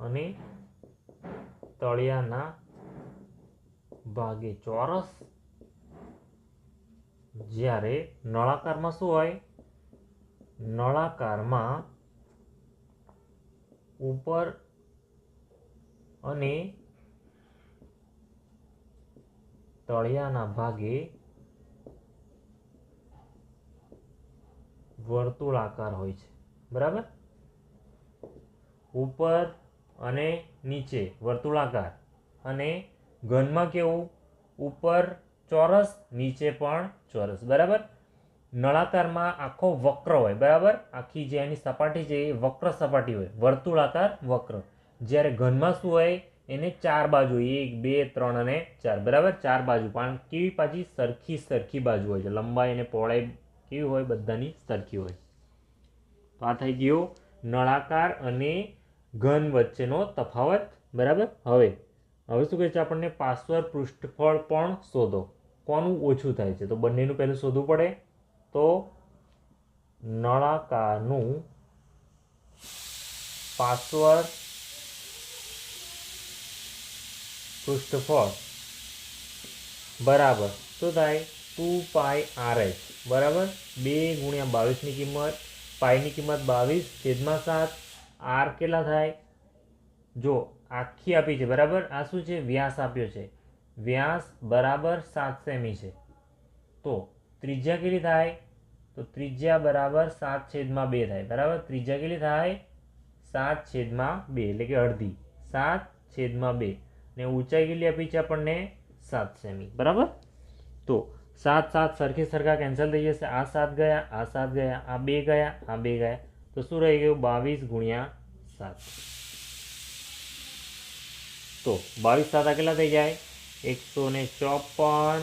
અને તળિયાના ભાગે ચોરસ. જ્યારે નળાકારમાં શું હોય? નળાકારમાં ઉપર અને તળિયાના ભાગે વર્તુળાકાર હોય છે. બરાબર. ઉપર અને નીચે વર્તુળાકાર. અને ઘનમાં કેવું? ઉપર ચોરસ, નીચે પણ ચોરસ. બરાબર. નળાકારમાં આખો વક્ર હોય. બરાબર. આખી જે એની સપાટી છે એ વક્ર સપાટી હોય, વર્તુળાકાર વક્ર. જ્યારે ઘનમાં શું હોય? એને 4 બાજુ, 1 2 3 અને 4. બરાબર. 4 બાજુ પણ કેવી? પાછી સરખી બાજુ હોય છે. લંબાઈ અને પહોળાઈ કેવી હોય? બધાની સરખી હોય. તો આ થઈ ગયો નળાકાર અને ઘન વચ્ચેનો તફાવત. બરાબર. હવે શું કહે છે આપણને? પાર્શ્વ પૃષ્ઠફળ પણ શોધો. કોનું ઓછું થાય છે? તો બંનેનું પહેલું શોધવું પડે. તો નળાકારનું પાર્શ્વ પૃષ્ઠફળ બરાબર શું થાય? 2πRh. બરાબર. 2 ગુણ્યા 22ની કિંમત, પાઈની કિંમત 22/7. આર કેટલા થાય? જો આખી આપી છે. બરાબર. આ શું છે? વ્યાસ આપ્યો છે. વ્યાસ બરાબર 7 સેમી છે. તો ત્રિજ્યા કેટલી થાય? તો ત્રિજ્યા બરાબર 7/2 થાય. બરાબર. ત્રિજ્યા કેટલી થાય? 7/2 એટલે કે અડધી. 7/2 ને ઊંચાઈ કેટલી આપી છે આપણને 7 સેમી. બરાબર. તો 7 7 સરખે સરખા કેન્સલ થઈ જશે. આ 7 ગયા, આ 7 ગયા, આ 2 ગયા, આ 2 ગયા, તો શું રહી ગયું? 22 ગુણ્યા 7. તો 22 7 આ કેટલા થઈ જાય? 154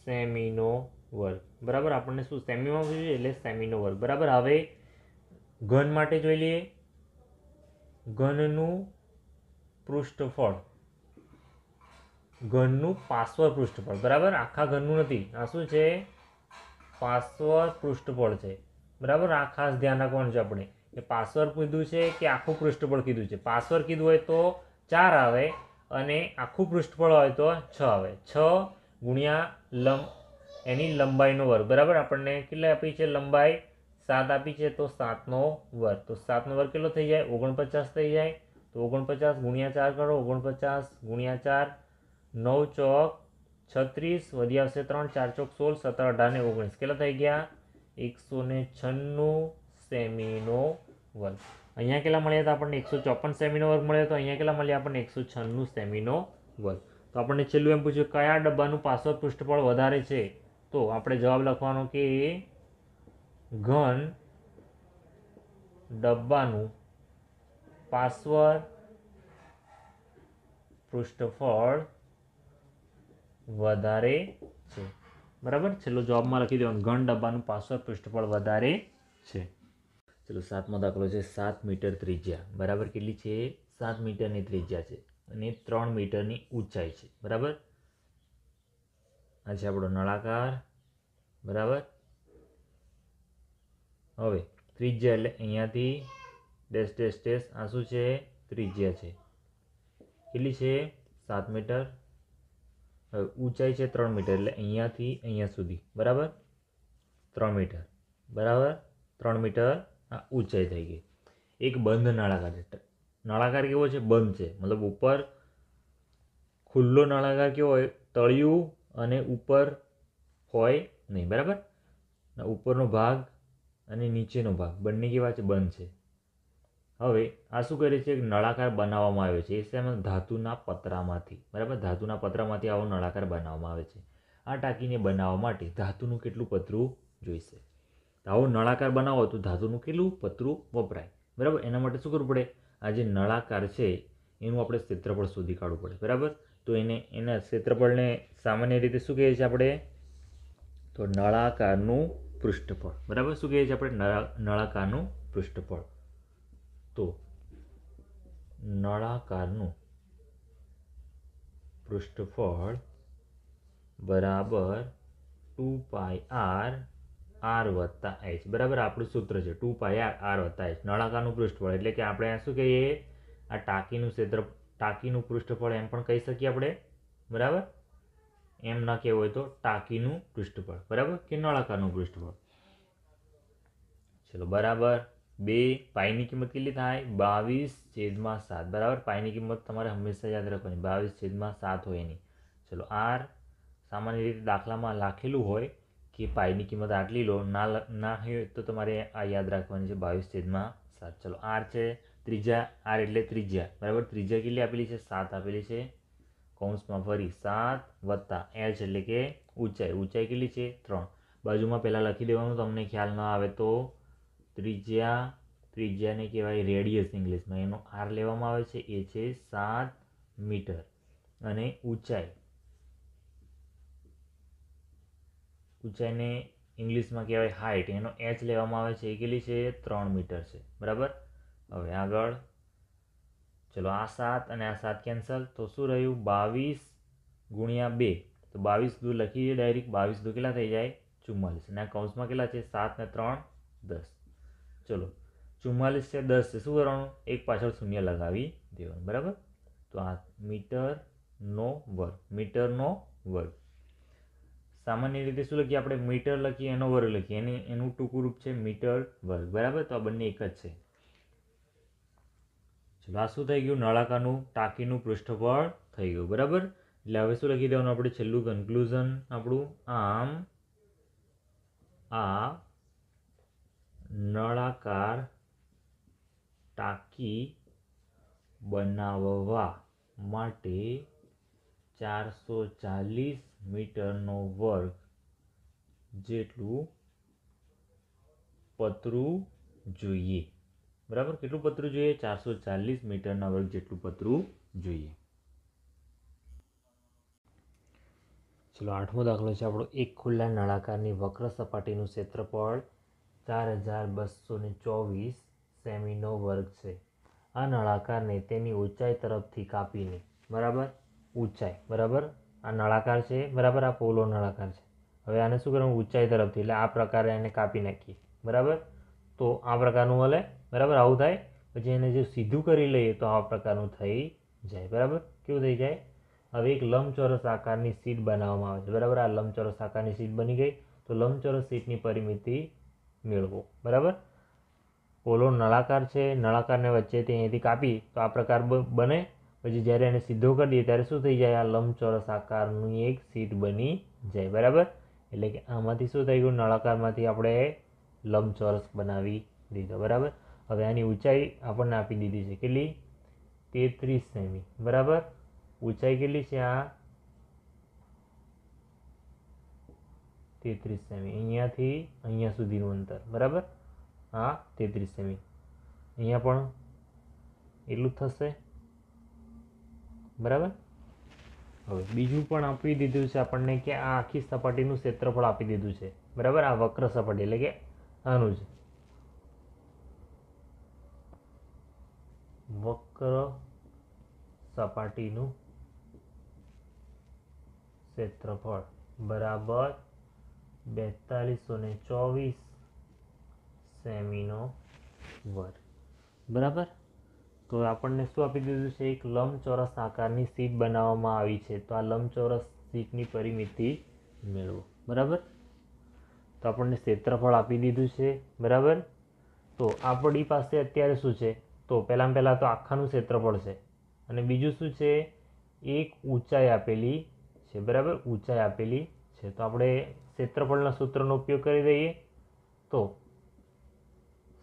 સેમીનો વર્ગ. બરાબર. આપણને શું સેમીમાં પૂછ્યું એટલે સેમીનો વર્ગ. બરાબર. હવે ઘન માટે જોઈ લઈએ. ઘનનું પૃષ્ઠફળ, ઘનનું પાર્શ્વ પૃષ્ઠફળ. બરાબર. આખા ઘનનું નથી, આ શું છે? પાર્શ્વ પૃષ્ઠફળ છે. બરાબર. આ ખાસ ધ્યાન રાખવાનું છે આપણે કે પાર્શ્વ કીધું છે કે આખું પૃષ્ઠફળ કીધું છે. પાર્શ્વ કીધું હોય તો 4 આવે અને આખું પૃષ્ઠફળ હોય તો 6 આવે. 6 ગુણ્યા એની લંબાઈનો વર્ગ. બરાબર. આપણને કેટલી આપી છે લંબાઈ? 7 આપી છે, તો 7નો વર્ગ. તો 7નો વર્ગ કેટલો થઈ જાય? 49 થઈ જાય. તો 49 ગુણ્યા 4 કરો. 49 ગુણ્યા 4, 9 ચોક 36, વધી આવશે 3, 4 ચોક 16, 17 18 ને 19, કેટલા થઈ ગયા? 196 સેમીનો વર્ગ. અહીંયા કેટલા મળ્યા હતા આપણને? 154 સેમીનો વર્ગ મળ્યો. તો અહીંયા કેટલા મળ્યા આપણને? 196 સેમીનો વર્ગ. તો આપણને છેલ્લું એમ પૂછ્યું કયા ડબ્બાનું પાર્શ્વ પૃષ્ઠફળ વધારે છે? તો આપણે જવાબ લખવાનો કે ઘન ડબ્બાનું પાર્શ્વ પૃષ્ઠફળ વધારે છે. બરાબર. છેલ્લો જવાબમાં લખી દેવાનું ઘન ડબ્બાનું પાર્શ્વ પૃષ્ઠફળ વધારે છે. ચલો 7મો દાખલો છે. 7 મીટર ત્રિજ્યા. બરાબર. કેટલી છે? 7 મીટરની ત્રિજ્યા છે અને 3 મીટરની ઊંચાઈ છે. બરાબર. આ છે આપણો નળાકાર. બરાબર. હવે ત્રિજ્યા એટલે અહીંયાથી ડેશ ડેશ ડેશ આ શું છે? ત્રિજ્યા છે. કેટલી છે? 7 મીટર. હવે ઊંચાઈ છે 3 મીટર એટલે અહીંયાથી અહીંયા સુધી. બરાબર. 3 મીટર. બરાબર. 3 મીટર આ ઊંચાઈ થઈ ગઈ. એક બંધ નળાકાર છે. નળાકાર કેવો છે? બંધ છે. મતલબ ઉપર ખુલ્લો નળાકાર કેવો હોય? તળિયું અને ઉપર હોય નહીં. બરાબર. ઉપરનો ભાગ અને નીચેનો ભાગ બંને કેવા છે? બંધ છે. હવે આ શું કરે છે? નળાકાર બનાવવામાં આવ્યો છે. એ શેમાં? ધાતુના પતરામાંથી. બરાબર. ધાતુના પતરામાંથી આવો નળાકાર બનાવવામાં આવે છે. આ ટાંકીને બનાવવા માટે ધાતુનું કેટલું પતરું જોઈશે? આવો નળાકાર બનાવો તો ધાતુનું કેટલું પતરું વપરાય? બરાબર. એના માટે શું કરવું પડે? આ જે નળાકાર છે એનું આપણે ક્ષેત્રફળ શોધી કાઢવું પડે. બરાબર. તો એના ક્ષેત્રફળને સામાન્ય રીતે શું કહીએ છીએ આપણે? તો નળાકારનું પૃષ્ઠફળ. બરાબર. શું કહીએ છીએ આપણે? નળાકારનું પૃષ્ઠફળ. તો નળાકારનું પૃષ્ઠફળ બરાબર 2πr r વત્તા h. બરાબર. આપણું સૂત્ર છે 2πr r વત્તા h. નળાકારનું પૃષ્ઠફળ એટલે કે આપણે શું કહીએ? આ ટાંકીનું પૃષ્ઠફળ એમ પણ કહી શકીએ આપણે. બરાબર. એમ ના કહેવું હોય તો ટાંકીનું પૃષ્ઠફળ. બરાબર. કે નળાકારનું પૃષ્ઠફળ. ચલો બરાબર. 2 પાઈની કિંમત કેટલી થાય? 22/7. બરાબર. પાઈની કિંમત તમારે હંમેશા યાદ રાખવાની 22/7 હોય એની. ચલો r સામાન્ય રીતે દાખલામાં લખેલું હોય કે પાઈની કિંમત આટલી લો. ના હોય તો તમારે આ યાદ રાખવાની છે 22/7. ચલો r છે ત્રિજ્યા. r એટલે ત્રિજ્યા. બરાબર. ત્રિજ્યા કેટલી આપેલી છે? 7 આપેલી છે. કૌંસમાં ફરી 7 વત્તા h એટલે કે ઊંચાઈ. ઊંચાઈ કેટલી છે? 3. બાજુમાં પહેલાં લખી દેવાનું તમને ખ્યાલ ન આવે તો. ત્રિજ્યાને કહેવાય રેડિયસ ઇંગ્લિશમાં. એનો r લેવામાં આવે છે. એ છે 7 મીટર અને ઊંચાઈને ઇંગ્લિશમાં કહેવાય હાઇટ. એનો h લેવામાં આવે છે. એ કેટલી છે? 3 મીટર છે. બરાબર. હવે આગળ ચલો આ 7 અને આ 7 કેન્સલ. તો શું રહ્યું? 22 ગુણ્યા 2. તો 22 દૂર લખીએ ડાયરેક્ટ. 22 દૂર કેટલા થઈ જાય? 44. અને આ કૌંસમાં કેટલા છે? 7 ને 3 10. ચલો 44 છે 10 છે. શું કરવાનું? એક પાછળ શૂન્ય લગાવી દેવાનું. બરાબર. તો આ મીટરનો વર્ગ. મીટરનો વર્ગ. સામાન્ય રીતે શું લખીએ આપણે? મીટર લખીએ એનો વર્ગ લખીએ. એનું ટૂંકું રૂપ છે મીટર વર્ગ. બરાબર. તો આ બંને એક જ છે. ચલો આ શું થઈ ગયું? નળાકારનું ટાંકીનું પૃષ્ઠફળ થઈ ગયું. બરાબર. એટલે હવે શું લખી દેવાનું આપણે? છેલ્લું કન્ક્લુઝન આપણું. આમ આ નળાકાર ટાંકી બનાવવા માટે 440 મીટરનો વર્ગ જેટલું પતરું જોઈએ. બરાબર, કેટલું પતરું જોઈએ? 440 મીટરના વર્ગ જેટલું પતરું જોઈએ. ચલો 8મો દાખલો છે આપણો. એક ખુલ્લા નળાકારની વક્ર સપાટીનું ક્ષેત્રફળ 4224 સેમીનો વર્ગ છે. આ નળાકારને તેની ઊંચાઈ તરફથી કાપીને, બરાબર, ઊંચાઈ, બરાબર, આ નળાકાર છે, બરાબર, આ પોલો નળાકાર છે. હવે આને શું કરવાનું? ઊંચાઈ તરફથી, એટલે આ પ્રકારે એને કાપી નાખીએ, બરાબર. તો આ પ્રકારનું મળે, બરાબર, આવું થાય. પછી એને જો સીધું કરી લઈએ તો આ પ્રકારનું થઈ જાય, બરાબર. કેવું થઈ જાય? હવે એક લંબચોરસ આકારની શીટ બનાવવામાં આવે છે, બરાબર. આ લંબચોરસ આકારની શીટ બની ગઈ. તો લંબચોરસ શીટની પરિમિતિ મેળવો, બરાબર. પોલો નળાકાર છે, નળાકારને વચ્ચેથી અહીંયાથી કાપી તો આ પ્રકાર બને. પછી જ્યારે એને સીધો કરી દઈએ ત્યારે શું થઈ જાય? આ લંબચોરસ આકારની એક શીટ બની જાય, બરાબર. એટલે કે આમાંથી શું થઈ ગયું? નળાકારમાંથી આપણે લંબચોરસ બનાવી દીધો, બરાબર. હવે આની ઊંચાઈ આપણને આપી દીધી છે, કેટલી? 33 સેમી, બરાબર. ઊંચાઈ કેટલી છે? આ 33 સેમી. અહીંયાથી અહીંયા સુધીનું અંતર, બરાબર. આ 33 સેમી. અહીંયા પણ એટલું જ થશે, બરાબર. હવે બીજું પણ આપી દીધું છે આપણને કે આ આખી સપાટીનું ક્ષેત્રફળ આપી દીધું છે, બરાબર. આ વક્ર સપાટી એટલે કે આનું જ વક્ર સપાટીનું ક્ષેત્રફળ બરાબર 4224 સેમીનો વર્ગ, બરાબર. તો આપણને શું આપી દીધું છે? એક લંબચોરસ આકારની શીટ બનાવવામાં આવી છે. તો આ લંબચોરસ શીટની પરિમિતિ મેળવો, બરાબર. તો આપણને ક્ષેત્રફળ આપી દીધું છે, બરાબર. તો આપણી પાસે અત્યારે શું છે? તો પહેલાં તો આખાનું ક્ષેત્રફળ છે અને બીજું શું છે? એક ઊંચાઈ આપેલી છે, બરાબર. ઊંચાઈ આપેલી છે. તો આપણે ક્ષેત્રફળના સૂત્રનો ઉપયોગ કરી દઈએ. તો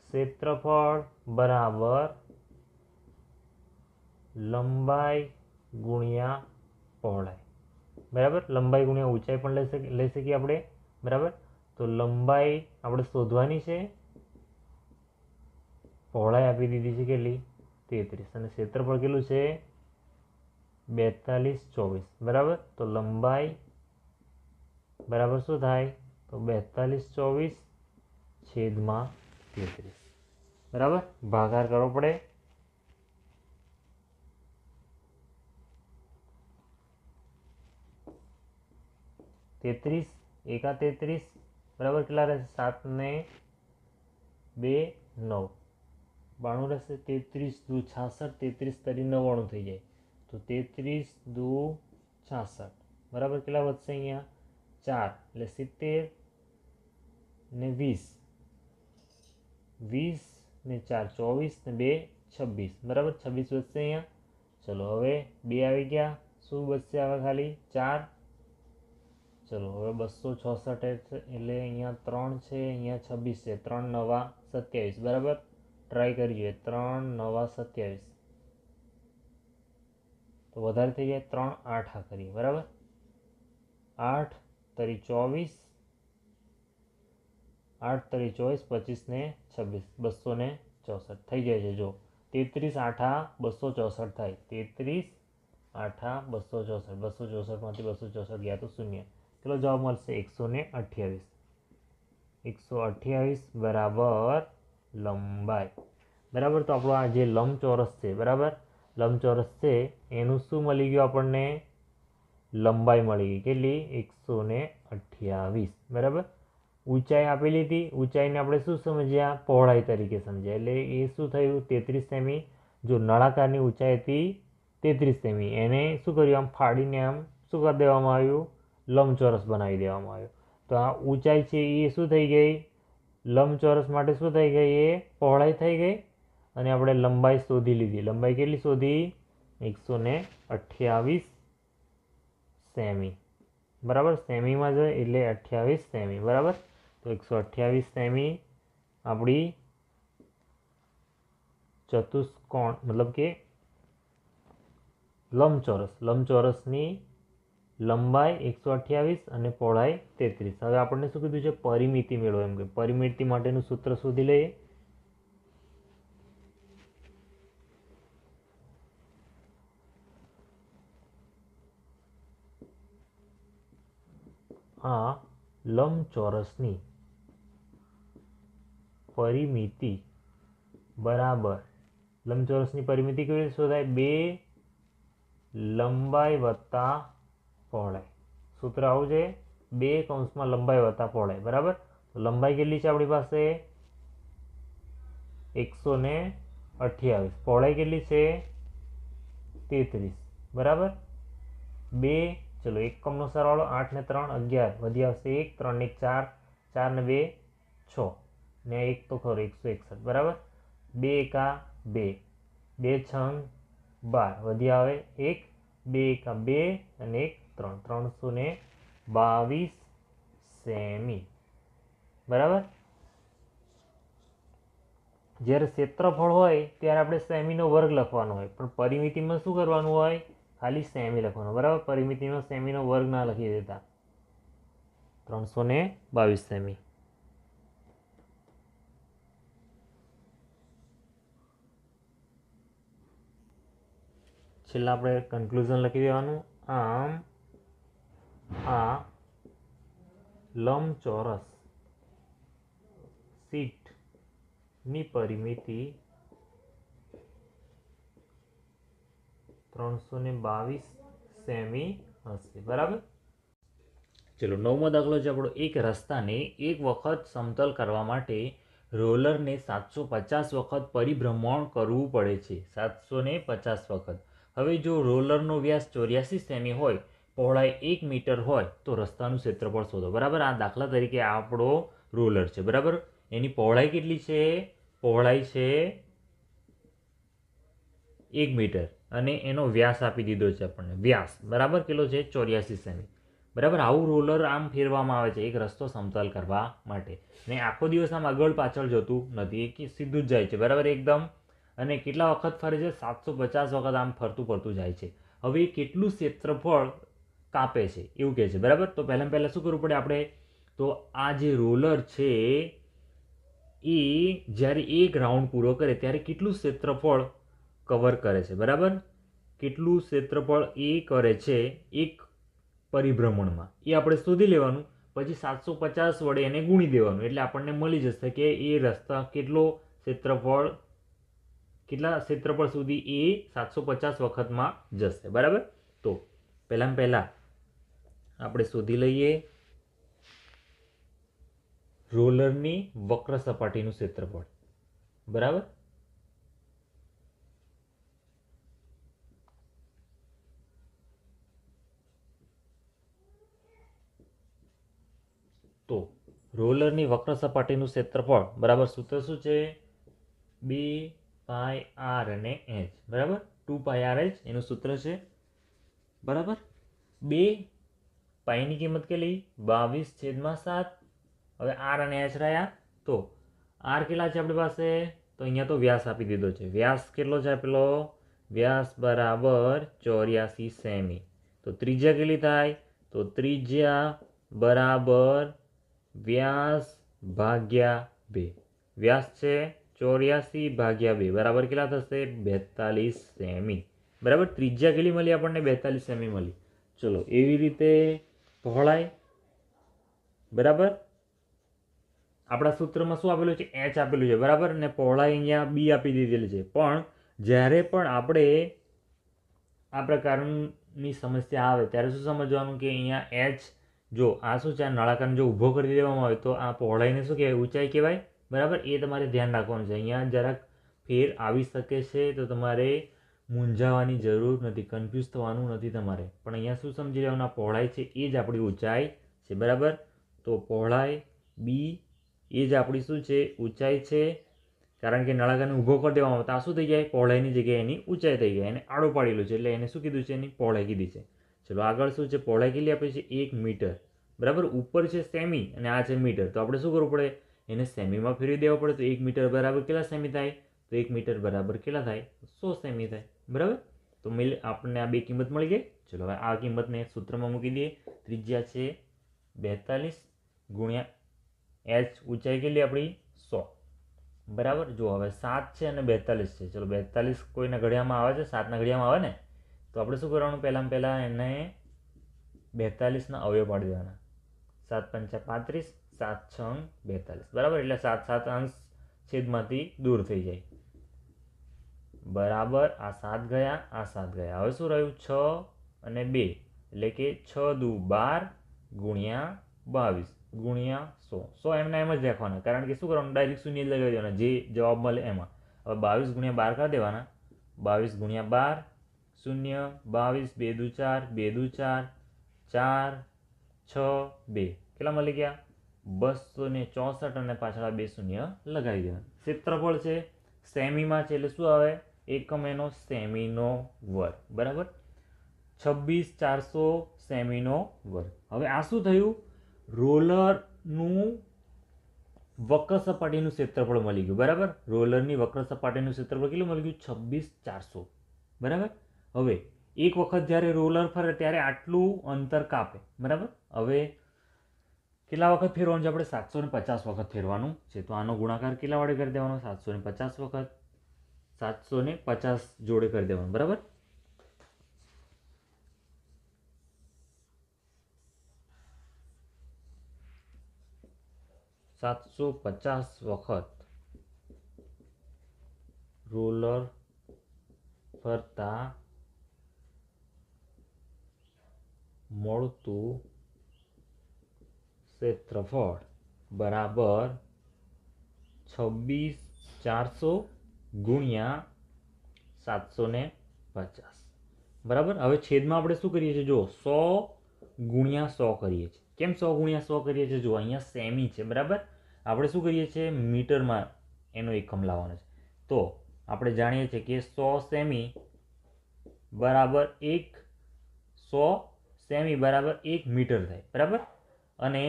ક્ષેત્રફળ બરાબર લંબાઈ ગુણ્યા પહોળાઈ, બરાબર. લંબાઈ ગુણ્યા ઊંચાઈ પણ લઈ શકીએ આપણે, બરાબર. તો લંબાઈ આપણે શોધવાની છે, પહોળાઈ આપી દીધી છે કેટલી? 33. અને ક્ષેત્રફળ કેટલું છે? 4224, બરાબર. તો લંબાઈ બરાબર શું થાય? તો 4224 છેદમાં 33, બરાબર. ભાગાકાર કરવો પડે. 33 એકા 33, બરાબર. કેટલા રહેશે? 7 ને 2 9, 92 રહેશે. 33 દુ 66, 33 તરી 99 થઈ જાય. તો 33 દુ 66, બરાબર. કેટલા વધશે? અહીંયા 4 એટલે 70 ને 20, 20 ને 4 24 ને 2 26, બરાબર. 26 વધશે અહીંયા. ચલો હવે 2 આવી ગયા. શું બચશે હવે? ખાલી 4. ચલો હવે 266 એટલે અહીંયા 3 છે, અહીંયા 26 છે. 3 નવા 27, બરાબર. ટ્રાય કરી જોઈએ. 3 નવા 27 તો વધારે થઈ જાય. 3 8 આ કરીએ, બરાબર. 8 તરી 24, 8 તરી 24, 25 ને 26, 264 થઈ જાય છે. જો 33 8 264 થાય. 33 8 264, 264માંથી 264 ગયા તો શૂન્ય. કેટલો જવાબ મળશે? 128. 128 બરાબર લંબાઈ, બરાબર. તો આપણો આ જે લંબચોરસ છે, બરાબર, લંબચોરસ છે એનું શું મળી ગયું આપણને? લંબાઈ મળી ગઈ. કેટલી? 128, બરાબર. ઊંચાઈ આપેલી હતી. ઊંચાઈને આપણે શું સમજ્યા? પહોળાઈ તરીકે સમજ્યા. એટલે એ શું થયું? 33 સેમી. જો નળાકારની ઊંચાઈ હતી 33 સેમી, એને શું કર્યું? આમ ફાડીને આમ શું કરી દેવામાં આવ્યું? લંબચોરસ બનાવી દેવામાં આવ્યું. તો આ ઊંચાઈ છે એ શું થઈ ગઈ? લંબચોરસ માટે શું થઈ ગઈ? એ પહોળાઈ થઈ ગઈ. અને આપણે લંબાઈ શોધી લીધી. લંબાઈ કેટલી શોધી? 128 સેમી, બરાબર. સેમીમાં જ એટલે 28 સેમી, બરાબર. તો 128 સેમી આપણી ચતુષ્કોણ મતલબ કે લંબચોરસની લંબાઈ 128 અને પહોળાઈ 33. હવે આપણને શું કીધું છે? પરિમિતિ મેળવો એમ કે પરિમિતિ માટેનું સૂત્ર શોધી લઈએ. આ લંબચોરસની પરિમિતિ બરાબર લંબચોરસની પરિમિતિ કેવી રીતે શોધાય? 2 લંબાઈ વત્તા પહોળાઈ. સૂત્ર આવું છે, 2 કૌંસમાં લંબાઈ વત્તા પહોળાઈ. બરાબર. તો લંબાઈ કેટલી છે આપણી પાસે? 128. પહોળાઈ કેટલી છે? 33. બરાબર. 2 ચલો એકમનો સરવાળો 8 ને 3 11 વધી આવશે 1 3 ને 1 4 4 ને 2 6 ને 1 તો ખરો 161. બરાબર. 2 એકા 2 2 છંગ 12 વધી આવે 1 2 એકા 2 અને 1 3 322 સેમી. બરાબર. જ્યારે ક્ષેત્રફળ હોય ત્યારે આપણે સેમીનો વર્ગ લખવાનો હોય, પણ પરિમિતિમાં શું કરવાનું હોય? ખાલી સેમી લખવાનો. બરાબર. પરિમિતિમાં સેમીનો વર્ગ ના લખી દેતા. 322 સેમી. છેલ્લા આપણે કન્ક્લુઝન લખી દેવાનું. આમ આ લંબચોરસ શીટની પરિમિતિ 322 સેમી હશે. બરાબર. ચલો 9મો દાખલો છે આપણો. એક રસ્તાને એક વખત સમતલ કરવા માટે રોલરને 750 વખત પરિભ્રમણ કરવું પડે છે. 750 વખત. હવે જો રોલરનો વ્યાસ 84 સેમી હોય, પહોળાઈ 1 મીટર હોય તો રસ્તાનું ક્ષેત્રફળ શોધો. બરાબર. આ દાખલા તરીકે આપણો રોલર છે. બરાબર. એની પહોળાઈ કેટલી છે? પહોળાઈ છે 1 મીટર અને એનો વ્યાસ આપી દીધો છે આપણને. વ્યાસ બરાબર કેટલો છે? 84 સેમી. બરાબર. આવું રોલર આમ ફેરવામાં આવે છે એક રસ્તો સમતલ કરવા માટે. ને આખો દિવસ આમ આગળ પાછળ જતું નથી, એ સીધું જ જાય છે. બરાબર. એકદમ. અને કેટલા વખત ફરે છે? 750 વખત આમ ફરતું જાય છે. હવે કેટલું ક્ષેત્રફળ કાપે છે એવું કહે છે. બરાબર. તો પહેલાં શું કરવું પડે આપણે? તો આ જે રોલર છે એ જ્યારે એક રાઉન્ડ પૂરો કરે ત્યારે કેટલું ક્ષેત્રફળ કવર કરે છે? બરાબર. કેટલું ક્ષેત્રફળ એ કરે છે એક પરિભ્રમણમાં, એ આપણે શોધી લેવાનું. પછી 750 વડે એને ગુણી દેવાનું, એટલે આપણને મળી જશે કે એ રસ્તા કેટલા ક્ષેત્રફળ સુધી એ 750 વખતમાં જશે. બરાબર. તો પહેલાં આપણે શોધી લઈએ રોલરની વક્ર સપાટીનું ક્ષેત્રફળ. બરાબર. તો રોલરની વક્ર સપાટીનું ક્ષેત્રફળ બરાબર સૂત્ર શું છે? 2πr અને h. બરાબર. 2πrh એનું સૂત્ર છે. બરાબર. 2 પાઈની કિંમત કેટલી? 22/7. હવે r અને h રહ્યા. તો r કેટલા છે આપણી પાસે? તો અહીંયા તો વ્યાસ આપી દીધો છે. વ્યાસ કેટલો છે આપેલો? વ્યાસ બરાબર 84 સેમી. તો ત્રિજ્યા કેટલી થાય? તો ત્રિજ્યા બરાબર વ્યાસ ભાગ્યા 2. વ્યાસ છે 84/2 બરાબર કેટલા થશે? 42 સેમી. બરાબર. ત્રિજ્યા કેટલી મળી આપણને? 42 સેમી મળી. ચલો એવી રીતે પહોળાઈ. બરાબર. આપણા સૂત્રમાં શું આપેલું છે? h આપેલું છે. બરાબર. અને પહોળાઈ અહીંયા b આપી દીધેલી છે. પણ જ્યારે પણ આપણે આ પ્રકારની સમસ્યા આવે ત્યારે શું સમજવાનું કે અહીંયા h જો આ શું છે? આ નળાકારને જો ઊભો કરી દેવામાં આવે તો આ પહોળાઈને શું કહેવાય? ઊંચાઈ કહેવાય. બરાબર. એ તમારે ધ્યાન રાખવાનું છે. અહીંયા જરાક ફેર આવી શકે છે તો તમારે મૂંઝાવાની જરૂર નથી, કન્ફ્યુઝ થવાનું નથી તમારે. પણ અહીંયા શું સમજી લેવાનું? આ પહોળાઈ છે એ જ આપણી ઊંચાઈ છે. બરાબર. તો પહોળાઈ b એ જ આપણી શું છે? ઊંચાઈ છે. કારણ કે નળાકારને ઊભો કરી દેવામાં આવે તો આ શું થઈ જાય? પહોળાઈની જગ્યાએ એની ઊંચાઈ થઈ જાય. એને આડો પાડેલું છે એટલે એને શું કીધું છે? એની પહોળાઈ કીધી છે. ચલો આગળ શું છે? પહોળાઈ કેટલી આપી છે? 1 મીટર. બરાબર. ઉપર છે સેમી અને આ છે મીટર. તો આપણે શું કરવું પડે? એને સેમીમાં ફેરવી દેવા પડે. તો 1 મીટર બરાબર કેટલા સેમી થાય? તો 1 મીટર બરાબર કેટલા થાય? 100 સેમી થાય. બરાબર. તો આપણને આ બે કિંમત મળી ગઈ. ચલો હવે આ કિંમતને સૂત્રમાં મૂકી દઈએ. ત્રિજ્યા છે 42 ગુણ્યા h ઊંચાઈ કેટલી આપણી 100 બરાબર. જો હવે 7 છે અને 42 છે. ચલો 42 કોઈના ઘડિયામાં આવે છે, 7ના ઘડિયામાં આવે ને, તો આપણે શું કરવાનું, પહેલાં એને 42ના અવયવ પાડી દેવાના. 7 પંચા 35, 7 છંગ 42 બરાબર. એટલે 7 અંશ છેદમાંથી દૂર થઈ જાય બરાબર. આ 7 ગયા, આ 7 ગયા. હવે શું રહ્યું, 6 અને 2 એટલે કે 6 દુ 12 ગુણ્યા 22 ગુણ્યા 100 એમના એમ જ રાખવાના, કારણ કે શું કરવાનું, ડાયરેક્ટ શૂન્ય જ લગાવી દેવાના જે જવાબ મળે એમાં. હવે 22 ગુણ્યા 12 કરી દેવાના. 22 ગુણ્યા 12 શૂન્ય, 22 2 દુ 4, 2 દુ 4, 4 6 2 કેટલા મળી ગયા 264 અને પાછળ 2 શૂન્ય લગાવી દેવાના. ક્ષેત્રફળ છે સેમીમાં છે એટલે શું આવે, એકમ એનો સેમીનો વર્ગ બરાબર. 26400 સેમીનો વર્ગ. હવે આ શું થયું, રોલરનું વક્ર સપાટીનું ક્ષેત્રફળ મળી ગયું બરાબર. રોલરની વક્ર સપાટીનું ક્ષેત્રફળ કેટલું મળી ગયું, 26400 બરાબર. હવે એક વખત જ્યારે રોલર ફરે ત્યારે આટલું અંતર કાપે બરાબર. હવે કેટલા વખત ફેરવાનું છે, આપણે 750 વખત ફેરવાનું છે. તો આનો ગુણાકાર કેટલા વડે કરી દેવાનો, 750 વખત 750 જોડે કરી દેવાનું બરાબર. સાતસો 750 વખત રોલર ફરતા મળતું ક્ષેત્રફળ બરાબર 26400 ગુણ્યા 750 બરાબર. હવે છેદમાં આપણે શું કરીએ છીએ, જો 100 ગુણ્યા 100 કરીએ છીએ. કેમ 100 ગુણ્યા 100 કરીએ છીએ, જો અહીંયા સેમી છે બરાબર. આપણે શું કરીએ છીએ, મીટરમાં એનો એકમ લાવવાનો છે. તો આપણે જાણીએ છીએ કે 100 સેમી બરાબર 100 સેમી બરાબર 1 મીટર થાય બરાબર. અને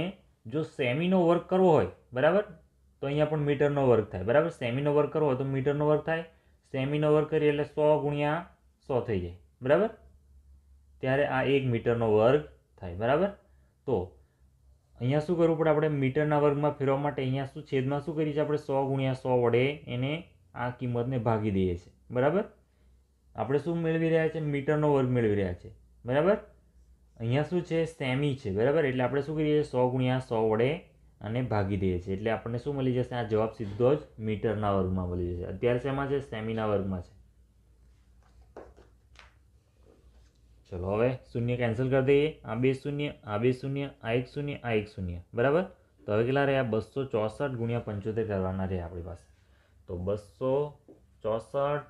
જો સેમીનો વર્ગ કરવો હોય બરાબર, તો અહીંયા પણ મીટરનો વર્ગ થાય બરાબર. સેમીનો વર્ગ કરવો હોય તો મીટરનો વર્ગ થાય. સેમીનો વર્ગ કરીએ એટલે 100 ગુણ્યા 100 થઈ જાય બરાબર. ત્યારે આ 1 મીટરનો વર્ગ થાય બરાબર. તો અહીંયા શું કરવું પડે, આપણે મીટરના વર્ગમાં ફેરવવા માટે અહીંયા શું છેદમાં શું કરીએ છીએ, આપણે 100 ગુણ્યા 100 વડે એને આ કિંમતને ભાગી દઈએ છીએ બરાબર. આપણે શું મેળવી રહ્યા છીએ, મીટરનો વર્ગ મેળવી રહ્યા છીએ બરાબર. અહીંયા શું છે, સેમી છે બરાબર. એટલે આપણે શું કરીએ, 100 ગુણ્યા 100 વડે અને ભાગી દઈએ છીએ. એટલે આપણને શું મળી જશે, આ જવાબ સીધો જ મીટરના વર્ગમાં મળી જશે. અત્યારે શેમાં છે, સેમીના વર્ગમાં છે. ચલો હવે શૂન્ય કેન્સલ કરી દઈએ. આ 2 શૂન્ય, આ 2 શૂન્ય, આ 1 શૂન્ય, આ 1 શૂન્ય બરાબર. તો હવે કેટલા રહ્યા, 264 ગુણ્યા 75 કરવાના રહ્યા આપણી પાસે. તો 264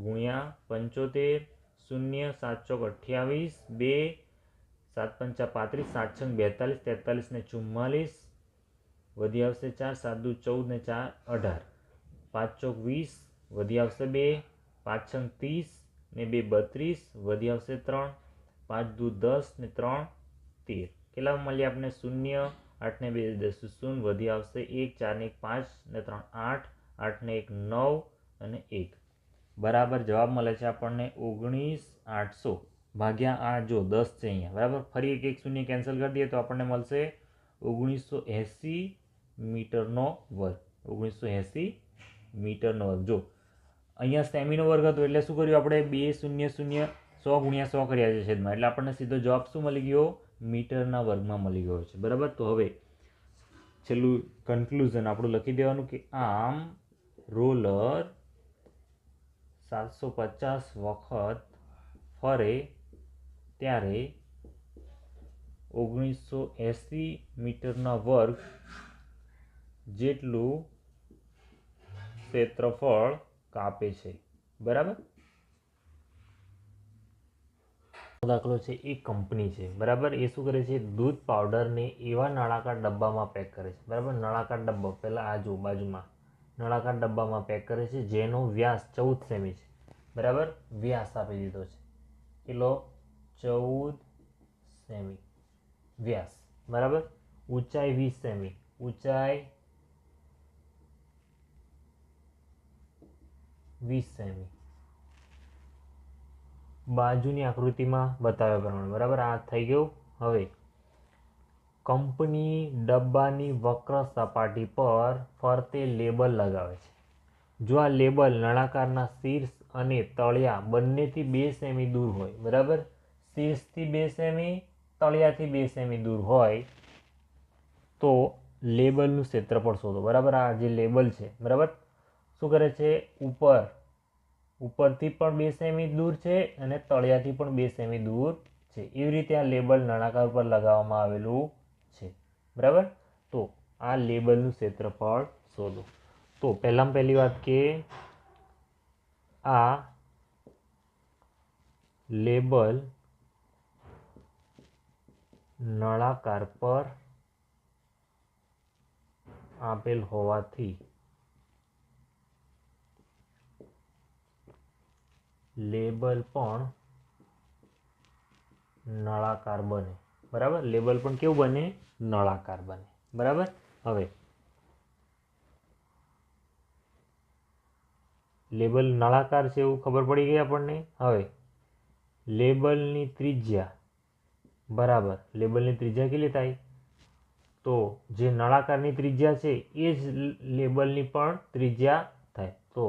ગુણ્યા 75 શૂન્ય, 7 ચોક 28, 2 7 પંચા 35, 7 છંગ 42, 43 ને 44 વધી આવશે 4, 7 દુ 14 ને 4 18, 5 ચોક 20 વધી આવશે 2, 5 છંગ 30 ને 2 32 વધી આવશે 3, 5 દુ 10 ને 3 13. કેટલા મળ્યા આપણે, શૂન્ય, 8 ને 2 10 0 વધી આવશે 1, 4 ને 1 5 ને 3 8, 8 ને 1 9 અને 1 બરાબર. જવાબ મળે છે આપણને 19800 ભાગ્યા આ જો 10 છે અહીંયા બરાબર. ફરી એક શૂન્ય કેન્સલ કરી દઈએ તો આપણને મળશે 1980 મીટરનો વર્ગ. 1980 મીટરનો વર્ગ. જો અહીંયા સેમીનો વર્ગ હતો એટલે શું કર્યું આપણે, 2 શૂન્ય શૂન્ય 100 ગુણ્યા 100 કર્યા છે છેદમાં, એટલે આપણને સીધો જવાબ શું મળી ગયો, મીટરના વર્ગમાં મળી ગયો છે બરાબર. તો હવે છેલ્લું કન્ક્લુઝન આપણું લખી દેવાનું કે આમ રોલર 750 વખત ફરે ત્યારે 1980 મીટરના વર્ગ જેટલું ક્ષેત્રફળ કાપે છે બરાબર. દાખલો છે, એક કંપની છે બરાબર. એ શું કરે છે, દૂધ પાવડરને એવા નળાકાર ડબ્બામાં પેક કરે છે બરાબર. નળાકાર ડબ્બો પહેલાં આ જો બાજુમાં નળાકાર ડબ્બામાં પેક કરે છે જેનો વ્યાસ 14 સેમી છે બરાબર. વ્યાસ આપી દીધો છે કેટલો, 14 સેમી વ્યાસ બરાબર. ઊંચાઈ 20 સેમી, ઊંચાઈ 20 સેમી બાજુની આકૃતિમાં બતાવ્યા પ્રમાણે, બરાબર. આ થઈ ગયું. હવે કંપની ડબ્બાની વક્ર સપાટી પર ફરતે લેબલ લગાવે છે. જો આ લેબલ નળાકારના શીર્ષ અને તળિયા બંનેથી 2 સેમી દૂર હોય, બરાબર. શીર્ષથી 2 સેમી, તળિયાથી 2 સેમી દૂર હોય તો લેબલનું ક્ષેત્રફળ શોધો, બરાબર. આ જે લેબલ છે, બરાબર, શું કરે છે? ઉપરથી પણ 2 સેમી દૂર છે અને તળિયાથી પણ 2 સેમી દૂર છે. એવી રીતે આ લેબલ નળાકાર પર લગાવવામાં આવેલું છે, બરાબર. તો આ લેબલનું ક્ષેત્રફળ શોધો. તો પહેલામાં પહેલી વાત કે આ લેબલ નળાકાર પર આપેલ હોવાથી લેબલ પણ નળાકાર બને, બરાબર. લેબલ પણ કેવું બને? નળાકાર બને, બરાબર. હવે લેબલ નળાકાર છે એવું ખબર પડી ગઈ આપણને. હવે લેબલની ત્રિજ્યા, બરાબર, લેબલની ત્રિજ્યા કેટલી થાય? તો જે નળાકારની ત્રિજ્યા છે એ જ લેબલની પણ ત્રિજ્યા થાય. તો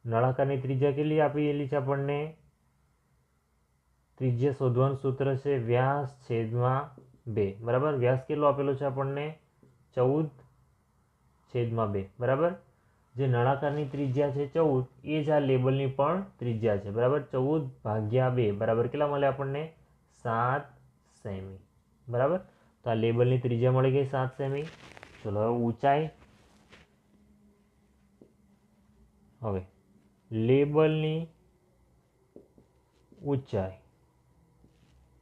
નળાકારની ત્રિજ્યા કેટલી આપેલી છે આપણને? ત્રિજ્યા શોધવાનું સૂત્ર છે વ્યાસ છેદમાં 2, બરાબર. વ્યાસ કેટલો આપેલો છે આપણને? 14/2, બરાબર. જે નળાકારની ત્રિજ્યા છે 14, એ જ આ લેબલની પણ ત્રિજ્યા છે, બરાબર. 14/2 બરાબર કેટલા મળે આપણને? 7 સેમી, બરાબર. તો આ લેબલની ત્રિજ્યા મળી ગઈ 7 સેમી. ચલો હવે ઊંચાઈ. હવે લેબલની ઊંચાઈ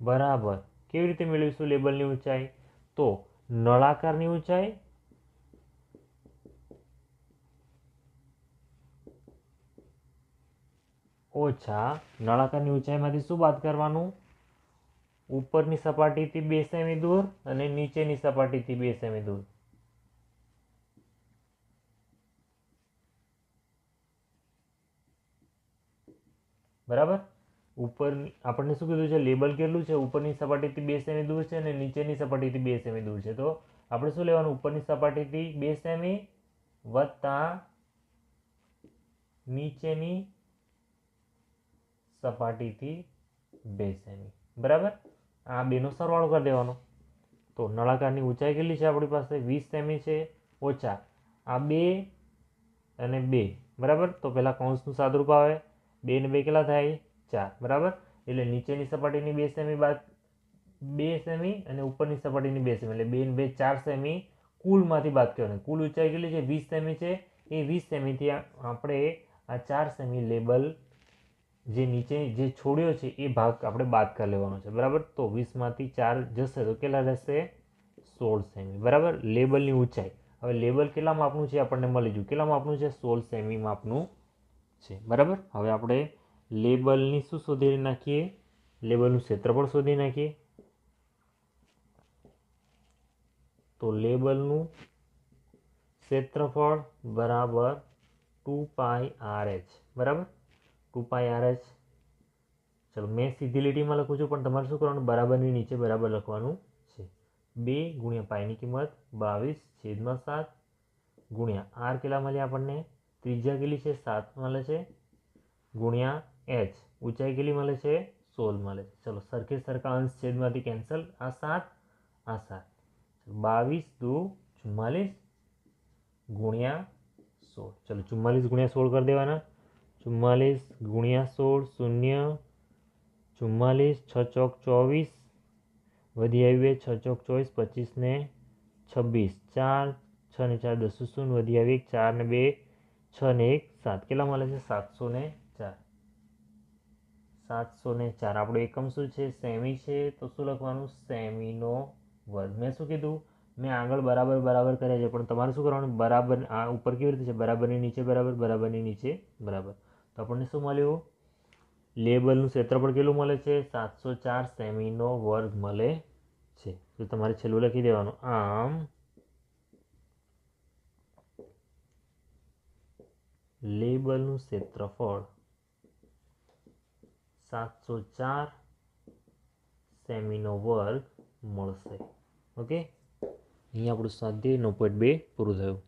બરાબર કેવી રીતે મેળવીશું લેબલની ઊંચાઈ? તો નળાકારની ઊંચાઈ ઓછા નળાકારની ઊંચાઈમાંથી શું બાદ કરવાનું? ઉપરની સપાટીથી 2 સેમી દૂર અને નીચેની સપાટીથી 2 સેમી દૂર. બરાબર. ઉપર આપણને શું કીધું છે? લેબલ કેટલું છે? ઉપરની સપાટીથી 2 સેમી દૂર છે અને નીચેની સપાટીથી 2 સેમી દૂર છે. તો આપણે શું લેવાનું? ઉપરની સપાટીથી 2 સેમી વત્તા નીચેની સપાટીથી 2 સેમી, બરાબર. આ બેનો સરવાળો કરી દેવાનો. તો નળાકારની ઊંચાઈ કેટલી છે આપણી પાસે? 20 સેમી છે, ઓછા આ 2 અને 2, બરાબર. તો પહેલાં કૌંસનું સાદુરૂપ આવે. 2 ને 2 કેટલા થાય? 4, બરાબર. એટલે નીચેની સપાટીની 2 સેમી બાદ 2 સેમી અને ઉપરની સપાટીની 2 સેમી, એટલે 2 ને 2 4 સેમી કુલમાંથી બાદ કરવાની. કુલ ઊંચાઈ કેટલી છે? 20 સેમી છે. એ 20 સેમીથી આપણે આ 4 સેમી લેબલ જે નીચે જે છોડ્યો છે એ ભાગ આપણે બાદ કરી લેવાનો છે, બરાબર. તો 20માંથી 4 જશે તો કેટલા રહેશે? 16 સેમી, બરાબર. લેબલની ઊંચાઈ. હવે લેબલ કેટલા માપનું છે આપણને મળી ગયું. કેટલા માપનું છે? 16 સેમી માપનું છે, બરાબર. હવે આપણે લેબલની શું શોધી નાખીએ? લેબલનું ક્ષેત્રફળ શોધી નાખીએ. તો લેબલનું ક્ષેત્રફળ બરાબર 2πRh, બરાબર. 2πRh. ચલો મેં સીધી લીટીમાં લખું છું, પણ તમારે શું કરવાનું? બરાબરની નીચે બરાબર લખવાનું છે. 2 ગુણ્યા પાઈની કિંમત 22/7 ગુણ્યા આર કેટલા મળ્યા આપણને? ત્રિજ્યા કેટલી છે? 7 મળે છે, ગુણ્યા h ઊંચાઈ કેટલી મળે છે? 16 મળે છે. ચલો સરખે સરખા અંશ છેદમાંથી કેન્સલ. આ 7 આ 7, 22 × 2 = 44 ગુણ્યા 16. ચલો 44 ગુણ્યા 16 કરી દેવાના. 44 ગુણ્યા 16 શૂન્ય. 44 6 ચોક 24 વધી આવી 6 ચોક 24, 25 ને 26 4 6 ને 4 10 શૂન્ય વધી આવી 4 ને 2 6 ને 1 7 કેટલા મળે છે? 704. 704. આપણું એકમ શું છે? સેમી છે. તો શું લખવાનું? સેમીનો વર્ગ. મેં શું કીધું? મેં આગળ બરાબર બરાબર કર્યા છે, પણ તમારે શું કરવાનું? બરાબર આ ઉપર કેવી રીતે છે? બરાબરની નીચે બરાબર, બરાબરની નીચે બરાબર. તો આપણને શું મળ્યું? લેબલનું ક્ષેત્રફળ કેટલું મળે છે? 704 સેમીનો વર્ગ મળે છે. તો તમારે છેલ્લું લખી દેવાનું. આમ લેબલનું ક્ષેત્રફળ 704 સેમીનો વર્ગ મળશે. ઓકે, અહીંયા આપણું સ્વાધ્યાય 9.2 પૂરું થયું.